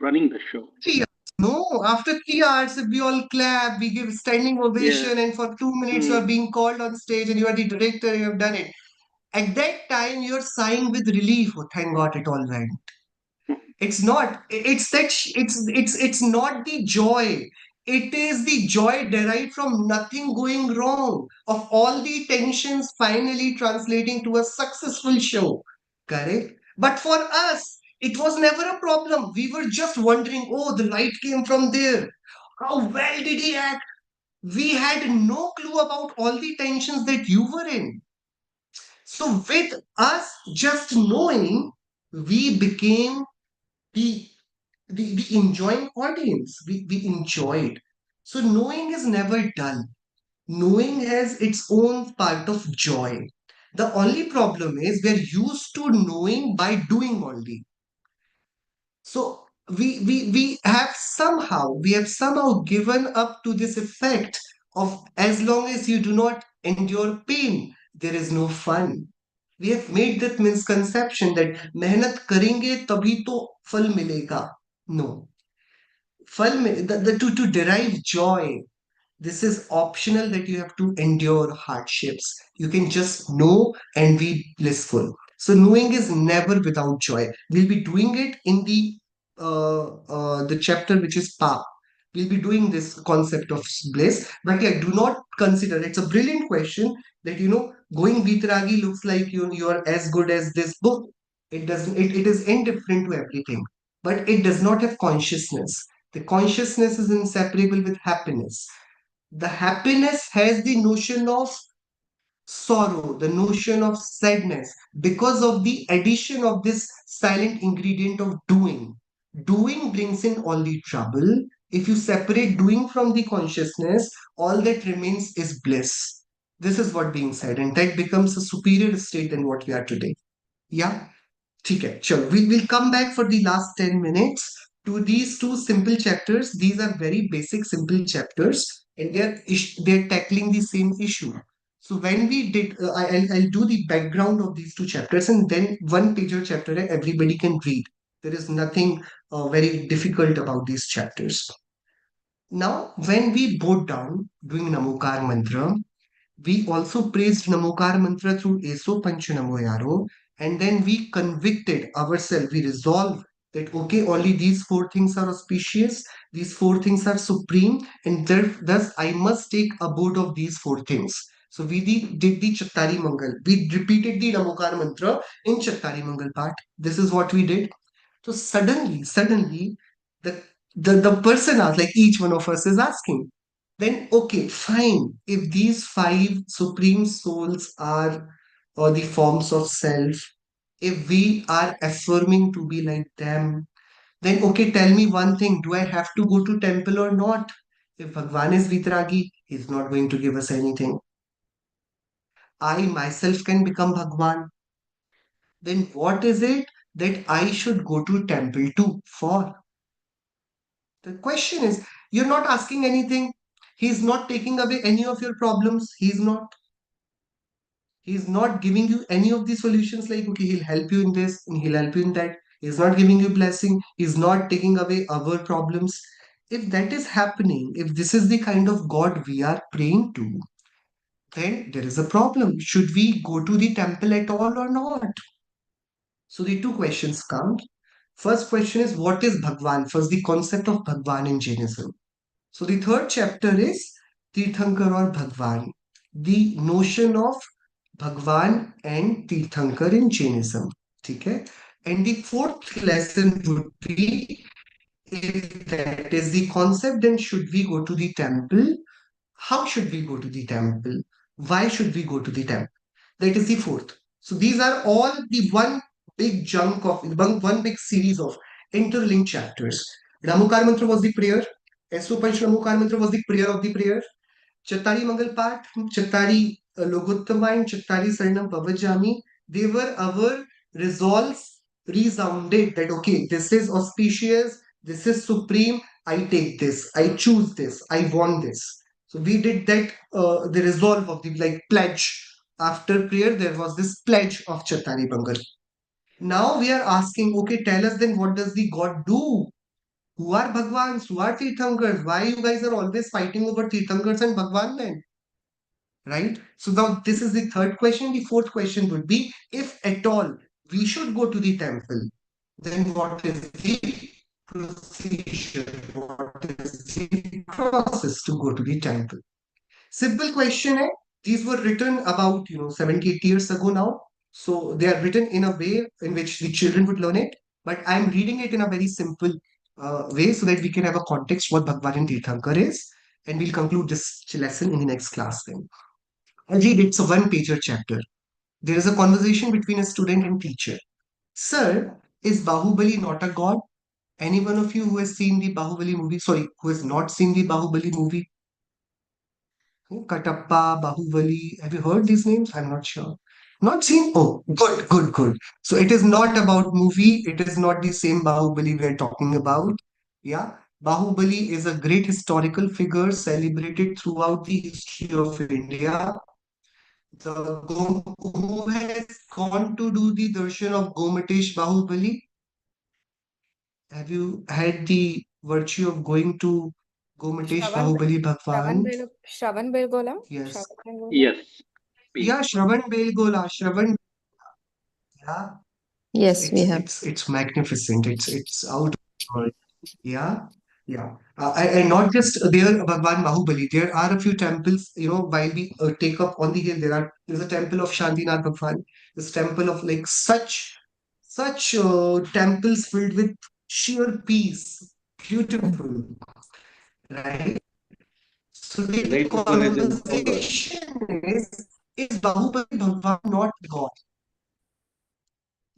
running the show. 3 hours. No, after 3 hours, if we all clap, we give standing Yeah. ovation, and for 2 minutes you are Mm, being called on stage and you are the director, you have done it. At that time, you're sighing with relief. Oh, thank God it all went. It's not. It's that. It's not the joy. It is the joy derived from nothing going wrong, of all the tensions finally translating to a successful show. Correct. But for us, it was never a problem. We were just wondering, oh, the light came from there. How well did he act? We had no clue about all the tensions that you were in. So with us just knowing, we became the the enjoying audience. We enjoyed. So knowing is never dull. Knowing has its own part of joy. The only problem is we're used to knowing by doing only. So we have somehow given up to this effect of, as long as you do not endure pain, there is no fun. We have made that misconception that मेहनत करेंगे तभी तो फल मिलेगा. No. To derive joy, this is optional, that you have to endure hardships. You can just know and be blissful. So knowing is never without joy. We'll be doing it in the chapter which is Pa. We'll be doing this concept of bliss. But yeah, do not consider, it's a brilliant question, that going Vitragi looks like you are as good as this book. It doesn't. It is indifferent to everything, but it does not have consciousness. The consciousness is inseparable with happiness. The happiness has the notion of sorrow, the notion of sadness, because of the addition of this silent ingredient of doing. Doing brings in all the trouble. If you separate doing from the consciousness, all that remains is bliss. This is what being said, and that becomes a superior state than what we are today. Yeah. ठीक है चलो we will come back for the last 10 minutes to these two simple chapters. These are very basic simple chapters, and they're tackling the same issue. So when we did I'll do the background of these two chapters, and then one pager chapter everybody can read. There is nothing very difficult about these chapters. Now when we bowed down doing Namokar mantra, we also praised Namokar mantra through Eso Panchanamoyaro, and then we convicted ourselves. We resolved that okay, only these four things are auspicious, these four things are supreme, and thus I must take abode of these four things. So we did the Chattari Mangal. We repeated the Namokar mantra in Chattari Mangal part. This is what we did. So suddenly, the the person asked, like each one of us is asking, then okay, fine. If these five supreme souls are or the forms of self, if we are affirming to be like them, then okay, tell me one thing: do I have to go to temple or not? If Bhagwan is Vitragi, he's not going to give us anything. I myself can become Bhagwan. Then what is it that I should go to temple to for? The question is, you're not asking anything. He's not taking away any of your problems. He's not giving you any of the solutions like, okay, he'll help you in this and he'll help you in that. He's not giving you blessing. He's not taking away our problems. If that is happening, if this is the kind of God we are praying to, then there is a problem. Should we go to the temple at all or not? So the two questions come. First question is what is Bhagwan? First, the concept of Bhagwan in Jainism. So the third chapter is Tirthankar or Bhagwan, the notion of Bhagwan and Tirthankar in Jainism. Okay? And the fourth lesson would be if that is the concept, then should we go to the temple? How should we go to the temple? Why should we go to the temple? That is the fourth. So these are all the one big chunk of one big series of interlinked chapters. Ramukar Mantra was the prayer. Esopanch Ramukar Mantra was the prayer of the prayer. Chattari Mangal Path, Chattari Loguttama, and Chattari Saranam Pavajami, they were our resolves resounded that okay, this is auspicious, this is supreme, I take this, I choose this, I want this. So we did that, the resolve of the like pledge. After prayer, there was this pledge of Chattari Mangal. Now we are asking, okay, tell us then what does the God do? Who are Bhagwans? Who are Tirthankars? Why you guys are always fighting over Tirthankars and Bhagwan then? Right? So now this is the third question. The fourth question would be, if at all we should go to the temple, then what is the procedure? What is the process to go to the temple? Simple question hai. These were written about 70, 80 years ago now. So they are written in a way in which the children would learn it. But I'm reading it in a very simple way so that we can have a context what Bhagwan and Tirthankar is. And we'll conclude this lesson in the next class then. I'll read it's a one-pager chapter. There is a conversation between a student and teacher. Sir, is Bahubali not a god? Any one of you who has seen the Bahubali movie? Sorry, who has not seen the Bahubali movie? Katappa, Bahubali. Have you heard these names? I'm not sure. Not seen? Oh, good, good, good. So it is not about movie. It is not the same Bahubali we're talking about. Yeah. Bahubali is a great historical figure celebrated throughout the history of India. Who has gone to do the darshan of Gomatesh Bahubali? Have you had the virtue of going to Gomatesh Shravan, Bahubali Bhagwan? Shravan Belgola? Yes. Shravan Belgola? Yes, Yeah, we. Shravan Belgola, Shravan. Yeah, Yes, we have. it's magnificent. It's out of this world. Yeah, yeah. And not just there, Bhagwan Bahubali. There are a few temples. While we take up on the hill, there's a temple of Shantinath Bhagwan. This temple of like such temples filled with sheer peace. Beautiful, right? So the Right before his encounter. conversation is Bahubali Bhagwan not God?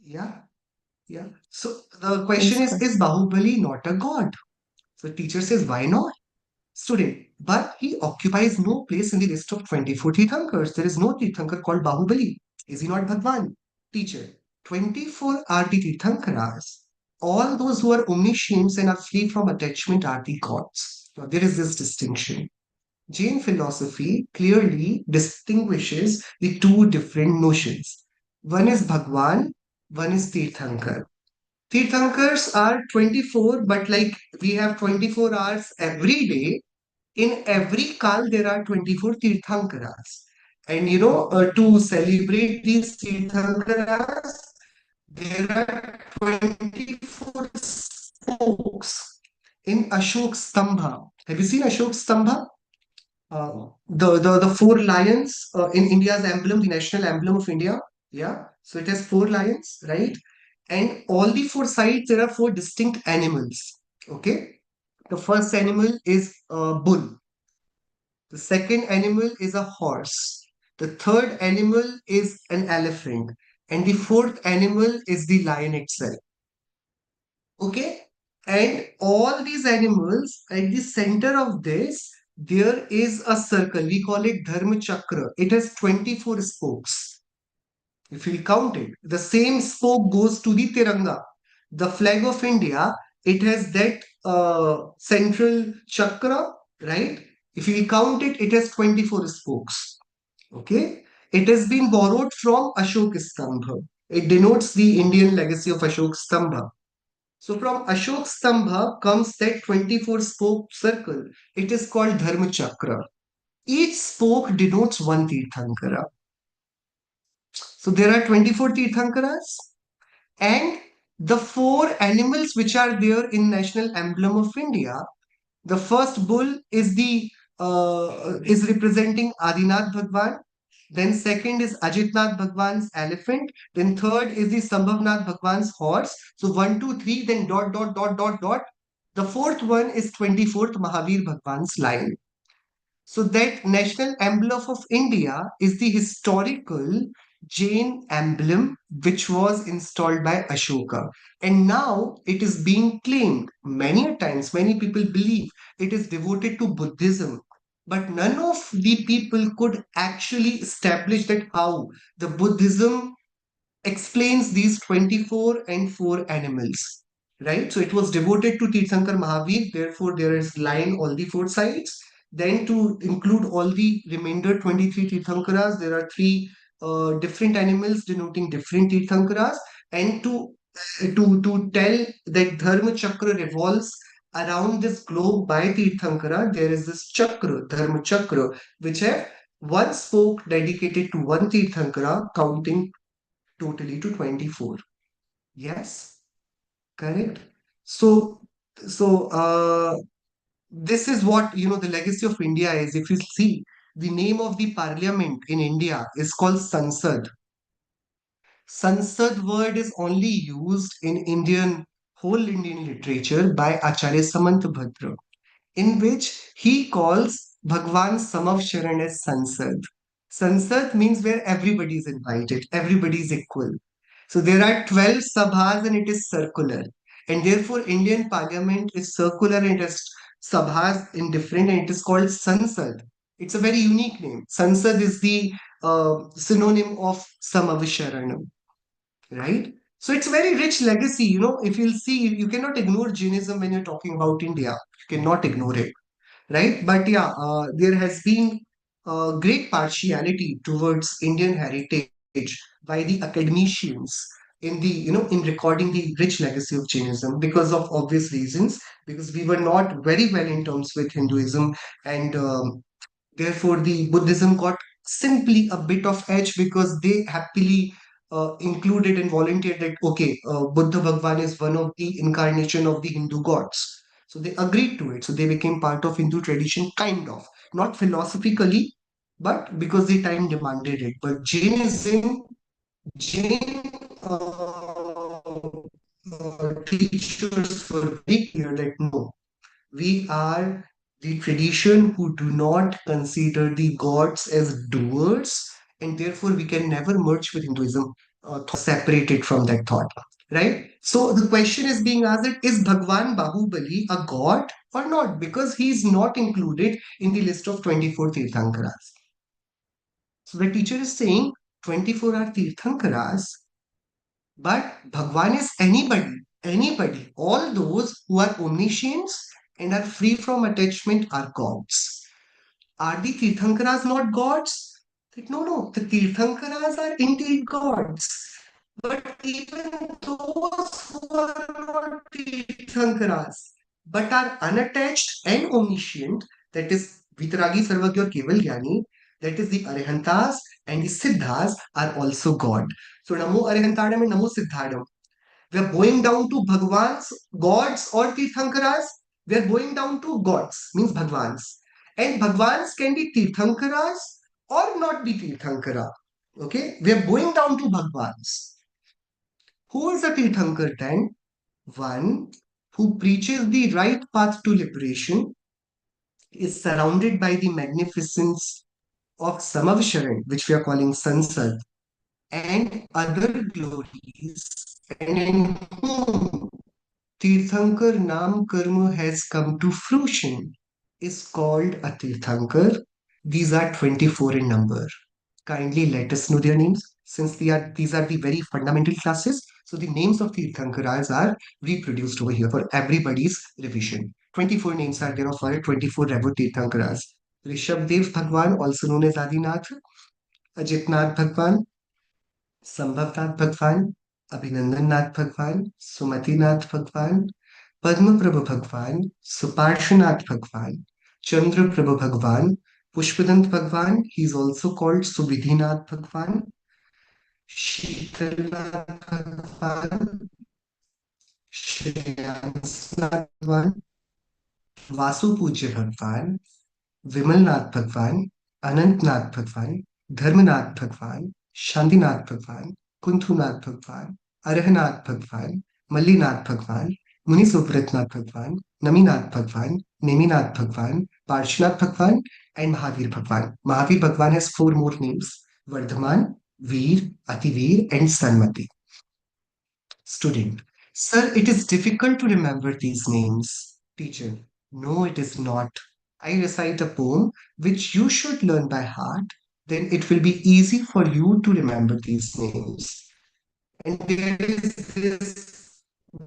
Yeah. Yeah. So the question Yes, God. is Bahubali not a god? So teacher says, why not? Student, but he occupies no place in the list of 24 Tirthankars. There is no Tirthankar called Bahubali. Is he not Bhagwan? Teacher, 24 are the Tirthankaras. All those who are omniscients and are free from attachment are the gods. Now, there is this distinction. Jain philosophy clearly distinguishes the two different notions. One is Bhagwan, one is Tirthankar. Tirthankars are 24, but like we have 24 hours every day. In every Kal, there are 24 Tirthankaras. And to celebrate these Tirthankaras, there are 24 spokes in Ashok Stambha. Have you seen Ashok Stambha? The four lions in India's emblem, the national emblem of India. Yeah. So it has four lions, right? And all the four sides, there are four distinct animals. Okay. The first animal is a bull. The second animal is a horse. The third animal is an elephant. And the fourth animal is the lion itself. Okay? And all these animals, at the center of this, there is a circle. We call it Dharma Chakra. It has 24 spokes. If you count it, the same spoke goes to the Tiranga. The flag of India, it has that central chakra, right? If you count it, it has 24 spokes. Okay? It has been borrowed from Ashok Stambha. It denotes the Indian legacy of Ashok Stambha. So from Ashok Stambha comes that 24 spoke circle. It is called Dharma Chakra. Each spoke denotes one Tirthankara. So there are 24 Tirthankaras and The four animals which are there in national emblem of India. The first bull is representing Adinath Bhagwan. Then second is Ajitnath Bhagwan's elephant. Then third is the Sambhavnath Bhagwan's horse. So one, two, three, then dot dot dot dot dot. The fourth one is 24th Mahavir Bhagwan's lion. So that national emblem of India is the historical Jain emblem which was installed by Ashoka. And now it is being claimed many a times, many people believe it is devoted to Buddhism. But none of the people could actually establish that how the Buddhism explains these 24 and 4 animals, right? So it was devoted to Tirthankar Mahavir, therefore there is line all the four sides. Then to include all the remainder 23 Tirthankaras, there are three different animals denoting different Tirthankaras. And to tell that Dharma Chakra revolves around this globe by Tirthankara, there is this Chakra, Dharma Chakra, which have one spoke dedicated to one Tirthankara, counting totally to 24. Yes, correct. So, so this is what, the legacy of India is. If you see, the name of the parliament in India is called Sansad. Sansad word is only used in whole Indian literature by Acharya Samantabhadra, in which he calls Bhagwan Samav Sharan as Sansad. Sansad means where everybody is invited, everybody is equal. So there are 12 sabhas and it is circular. And therefore, Indian parliament is circular and it has sabhas in different, and it is called Sansad. It's a very unique name. Sansad is the synonym of Samavisharanam, right? So it's a very rich legacy. If you'll see, you cannot ignore Jainism when you're talking about India. You cannot ignore it, right? But yeah, there has been great partiality towards Indian heritage by the academicians in recording the rich legacy of Jainism because of obvious reasons, because we were not very well in terms with Hinduism, and therefore the Buddhism got simply a bit of edge because they happily included and volunteered that okay, Buddha Bhagwan is one of the incarnation of the Hindu gods. So they agreed to it. So they became part of Hindu tradition, kind of, not philosophically, but because the time demanded it. But Jain teachers were very clear that no, we are the tradition who do not consider the gods as doers, and therefore we can never merge with Hinduism, separated from that thought. Right? So the question is being asked that is Bhagwan Bahubali a god or not? Because he is not included in the list of 24 Tirthankaras. So the teacher is saying 24 are Tirthankaras, but Bhagwan is anybody. All those who are omniscients and are free from attachment are gods. Are the Tirthankaras not gods? That no, the Tirthankaras are indeed gods. But even those who are not Tirthankaras, but are unattached and omniscient, that is Vitaragi Sarvagya or Keval Gyani, that is the Arihantas and the Siddhas are also God. So Namo Arihantadam and Namo Siddhadam. We are going down to Bhagwan's gods or Tirthankaras. We are going down to gods, means Bhagwans. And Bhagwans can be Tirthankaras or not be Tirthankara. Okay, we are going down to Bhagwans. Who is a Tirthankar then? One who preaches the right path to liberation, is surrounded by the magnificence of Samavsharan, which we are calling Sansad, and other glories, and in whom Tirthankar Nam Karma has come to fruition, is called a Tirthankar. These are 24 in number. Kindly let us know their names, since these are the very fundamental classes. So the names of Tirthankaras are reproduced over here for everybody's revision. 24 names are there of our 24 Revo Tirthankaras. Rishabdev Bhagwan, also known as Adinath, Ajitnath Bhagwan, Sambhavnath Bhagwan, Abhinandannath Bhagwan, Sumatinath Bhagwan, Padmaprabha Bhagwan, Suparshanath Bhagwan, Chandraprabha Bhagwan, Pushpadant Bhagwan, he is also called Subidhinath Bhagwan, Shitalath Bhagwan, Shreyansnath भगवान, वासु पूज्य भगवान, विमलनाथ भगवान, अनंतनाथ भगवान, धर्मनाथ भगवान, शांतिनाथ भगवान, कुंथुनाथ भगवान, अरहनाथ भगवान, मल्लीनाथ भगवान, मुनि सुव्रतनाथ भगवान, नमीनाथ भगवान, नेमिनाथ भगवान, पार्श्वनाथ भगवान, and Mahavir Bhagwan. Mahavir Bhagwan has four more names: Vardhaman, Veer, Ativeer, and Sanmati. Student: Sir, it is difficult to remember these names. Teacher: No, it is not. I recite a poem which you should learn by heart, then it will be easy for you to remember these names. And there is this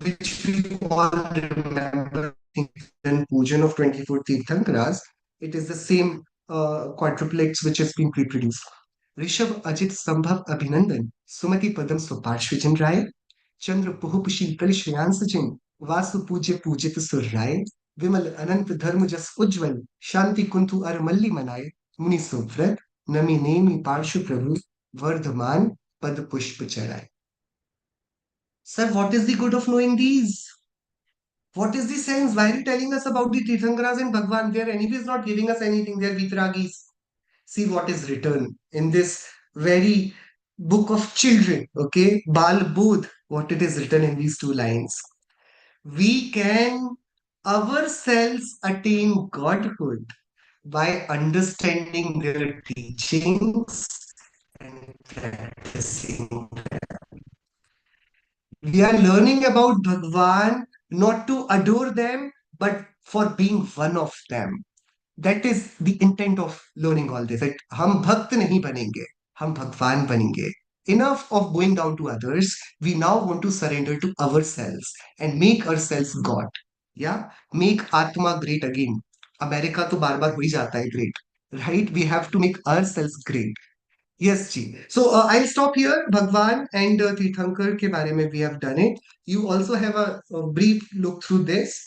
which we all remember, I think, in Pujan of 24 Tirthankaras. It is the same quadruplets which has been reproduced. Rishabh Ajit संभव अभिनंदन सुमति पदम स्वपार्श्वजन राय चंद्र पुहुप शीतल श्रेयांस जिन वासु पूज्य पूजित सुर राय विमल अनंत धर्म जस उज्ज्वल शांति कुंतु अर मल्ली मनाय मुनि सुव्रत नमी नेमि पार्श्व प्रभु वर्धमान पद पुष्प चढ़ाए. Sir, what is the good of knowing these? What is the sense? Why are you telling us about the Tirthankaras and Bhagwan? They are anyways not giving us anything. They are Vitragis. See what is written in this very book of children, okay? Balbodh, what it is written in these two lines. We can ourselves attain godhood by understanding their teachings and practicing. We are learning about Bhagwan not to adore them, but for being one of them. That is the intent of learning all this. That हम भक्त नहीं बनेंगे, हम भगवान बनेंगे. Enough of going down to others. We now want to surrender to ourselves and make ourselves God. Yeah, make Atma great again. America तो बार बार हो ही जाता है great, right? We have to make ourselves great. Yes, Ji. So I'll stop here. Bhagwan and Tirthankar ke बारे में we have done it. You also have a brief look through this.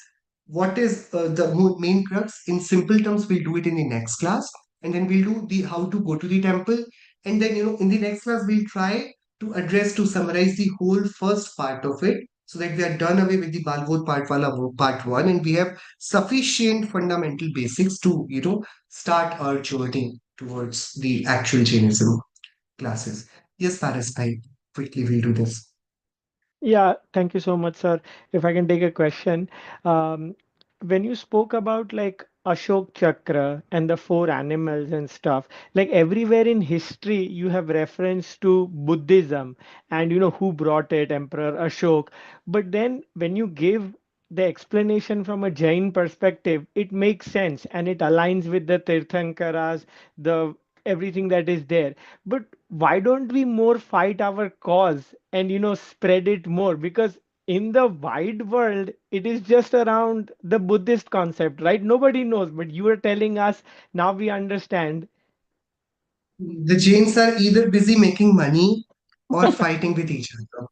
What is the main crux? In simple terms, we'll do it in the next class, and then we'll do the how to go to the temple, and then in the next class we'll try to summarize the whole first part of it, so that we are done away with the Balbodh part one, and we have sufficient fundamental basics to start our journey towards the actual Jainism classes. Yes, Paras bhai, quickly we'll do this. Yeah, thank you so much, sir. If I can take a question. Um, when you spoke about like Ashok Chakra and the four animals and stuff, like everywhere in history, you have reference to Buddhism and who brought it, Emperor Ashok. But then when you give the explanation from a Jain perspective, it makes sense and it aligns with the Tirthankaras, the everything that is there. But why don't we more fight our cause and spread it more? Because in the wide world, it is just around the Buddhist concept, right? Nobody knows, but you are telling us now we understand. The Jains are either busy making money or fighting with each other.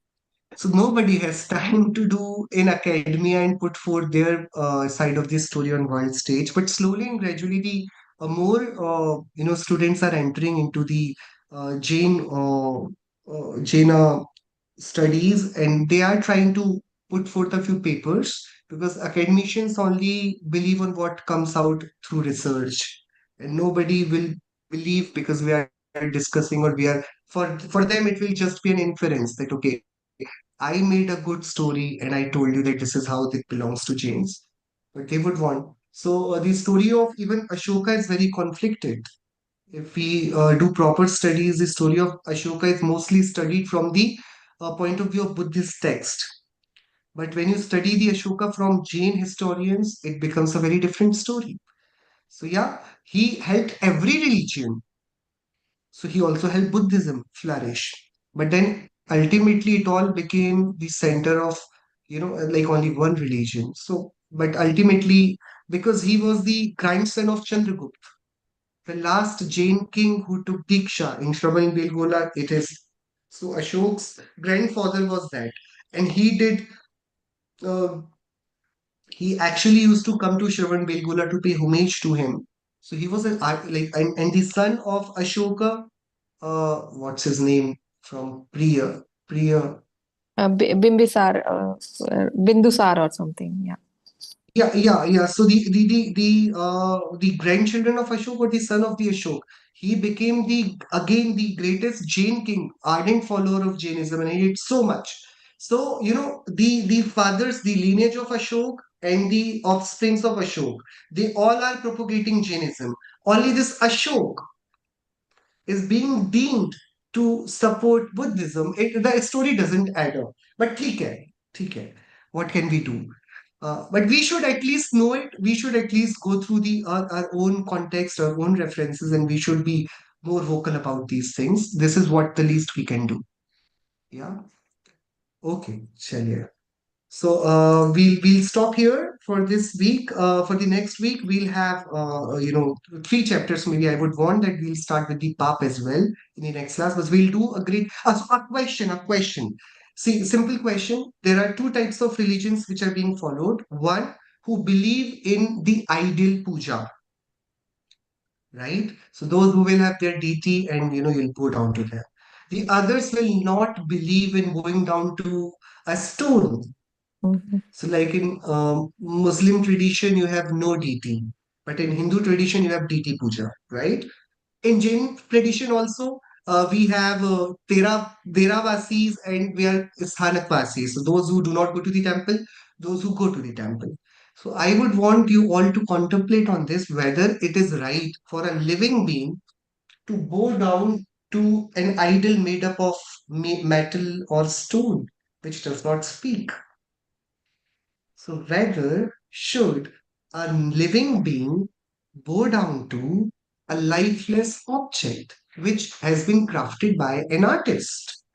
So nobody has time to do in academia and put forth their side of the story on world stage. But slowly and gradually, the more students are entering into the Jaina studies, and they are trying to put forth a few papers, because academicians only believe on what comes out through research, and nobody will believe because we are discussing, or we are for them it will just be an inference that okay, I made a good story and I told you that this is how it belongs to James, but they would want. So the story of even Ashoka is very conflicted. If we do proper studies, the story of Ashoka is mostly studied from the point of view of Buddhist text. But when you study the Ashoka from Jain historians, it becomes a very different story. So yeah, he helped every religion. So he also helped Buddhism flourish. But then ultimately it all became the center of, like only one religion. So, but ultimately, because he was the grandson of Chandragupta, the last Jain king who took Diksha in Shravan Belgola, it is. So Ashok's grandfather was that. And uh, he actually used to come to Shravan Belgola to pay homage to him. So he was and the son of Ashoka, what's his name from Priya? Priya. Bimbisar, Bindusar or something. Yeah. Yeah. So the grandchildren of Ashok or the son of the Ashok, he became the again the greatest Jain king, ardent follower of Jainism, and he did so much. So the fathers, the lineage of Ashok and the offsprings of Ashok, they all are propagating Jainism. Only this Ashok is being deemed to support Buddhism. The story doesn't add up. But ठीक है. What can we do? But we should at least know it. We should at least go through our own context, our own references, and we should be more vocal about these things. This is what the least we can do. Yeah. Okay. चलिए. So we'll stop here for this week. For the next week, we'll have 3 chapters. Maybe I would want that we'll start with the PAP as well in the next class. But we'll do a great so a question. See, simple question. There are 2 types of religions which are being followed. One who believe in the ideal puja, right? So those who will have their deity and you'll go down to them. The others will not believe in going down to a stone. Mhm. So, like in Muslim tradition, you have no deity, but in Hindu tradition, you have deity puja, right? In Jain tradition also, we have Deravasis and we are Sthanakvasis. So, those who do not go to the temple, those who go to the temple. So, I would want you all to contemplate on this whether it is right for a living being to go down to an idol made up of metal or stone, which does not speak. So rather, should a living being bow down to a lifeless object which has been crafted by an artist?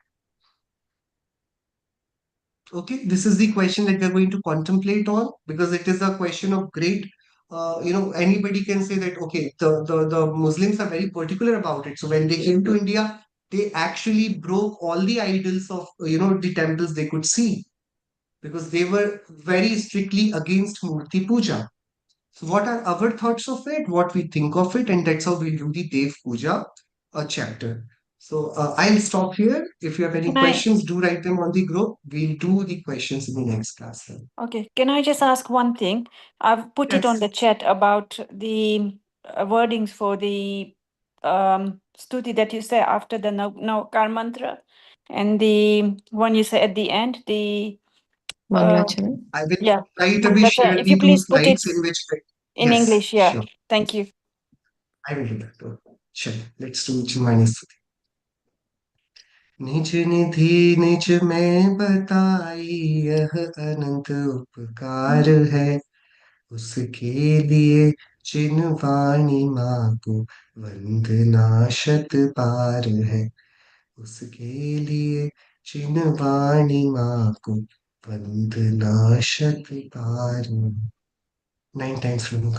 Okay, this is the question that we're going to contemplate on because it is a question of great. Anybody can say that okay, the Muslims are very particular about it. So when they came to India, they actually broke all the idols of the temples they could see because they were very strictly against Murti Puja. So, what are our thoughts of it, what we think of it, and that's how we'll do the Dev Puja chapter. So, I'll stop here. If you have any Can I? questions, do write them on the group. We'll do the questions in the next class. Then. Okay, can I just ask one thing? I've put it on Yes. the chat about the wordings for the stuti that you say after the Naukar mantra and the one you say at the end, the uh, Mangalacharan. I will yeah, right away Mangalacharan. share If you the two please put it slides in which, in yes, English, yeah. sure. Thank you. I will do that. Sure. Let's do Jumani Stuti. निज निधि निज में बताई यह अनंत उपकार है उसके लिए चिन्हवाणी माँ को वंदना शत बार है उसके लिए चिन्हवाणी माँ को वंदना शत बार 9 times from